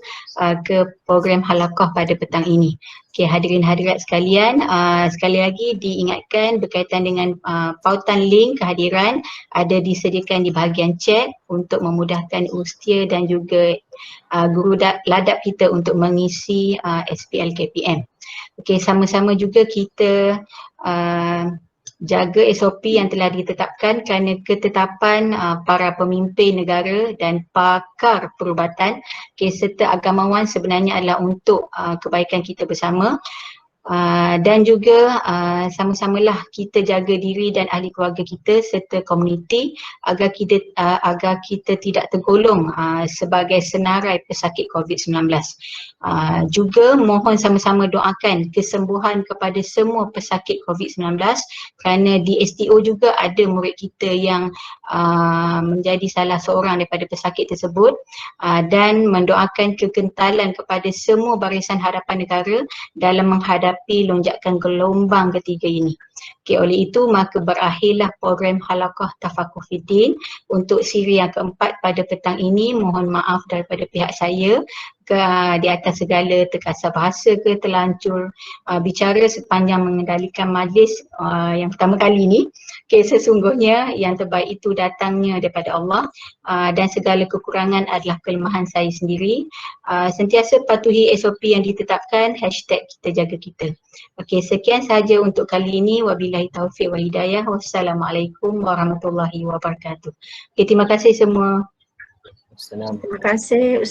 ke program halaqah pada petang ini. Okay, hadirin hadirat sekalian, sekali lagi diingatkan berkaitan dengan pautan link kehadiran ada disediakan di bahagian chat untuk memudahkan ustia dan juga guru ladap kita untuk mengisi SPL KPM. Okey, sama-sama juga kita jaga SOP yang telah ditetapkan kerana ketetapan para pemimpin negara dan pakar perubatan, serta agamawan sebenarnya adalah untuk kebaikan kita bersama. Dan juga sama-samalah kita jaga diri dan ahli keluarga kita serta komuniti agar kita tidak tergolong sebagai senarai pesakit COVID-19. Juga mohon sama-sama doakan kesembuhan kepada semua pesakit COVID-19 kerana di STO juga ada murid kita yang menjadi salah seorang daripada pesakit tersebut, dan mendoakan kekentalan kepada semua barisan harapan negara dalam menghadapi lonjakan gelombang ketiga ini. Okay, oleh itu maka berakhirlah program halaqah Tafakuh Fiddin untuk siri yang keempat pada petang ini. Mohon maaf daripada pihak saya di atas segala terkasar bahasa ke terlancur bicara sepanjang mengendalikan majlis yang pertama kali ini. Okay, sesungguhnya yang terbaik itu datangnya daripada Allah dan segala kekurangan adalah kelemahan saya sendiri. Sentiasa patuhi SOP yang ditetapkan, hashtag kita jaga kita. Okey, sekian sahaja untuk kali ini. Wabillahi taufiq wal hidayah. Wassalamualaikum warahmatullahi wabarakatuh. Okey, terima kasih semua. Assalamualaikum. Terima kasih.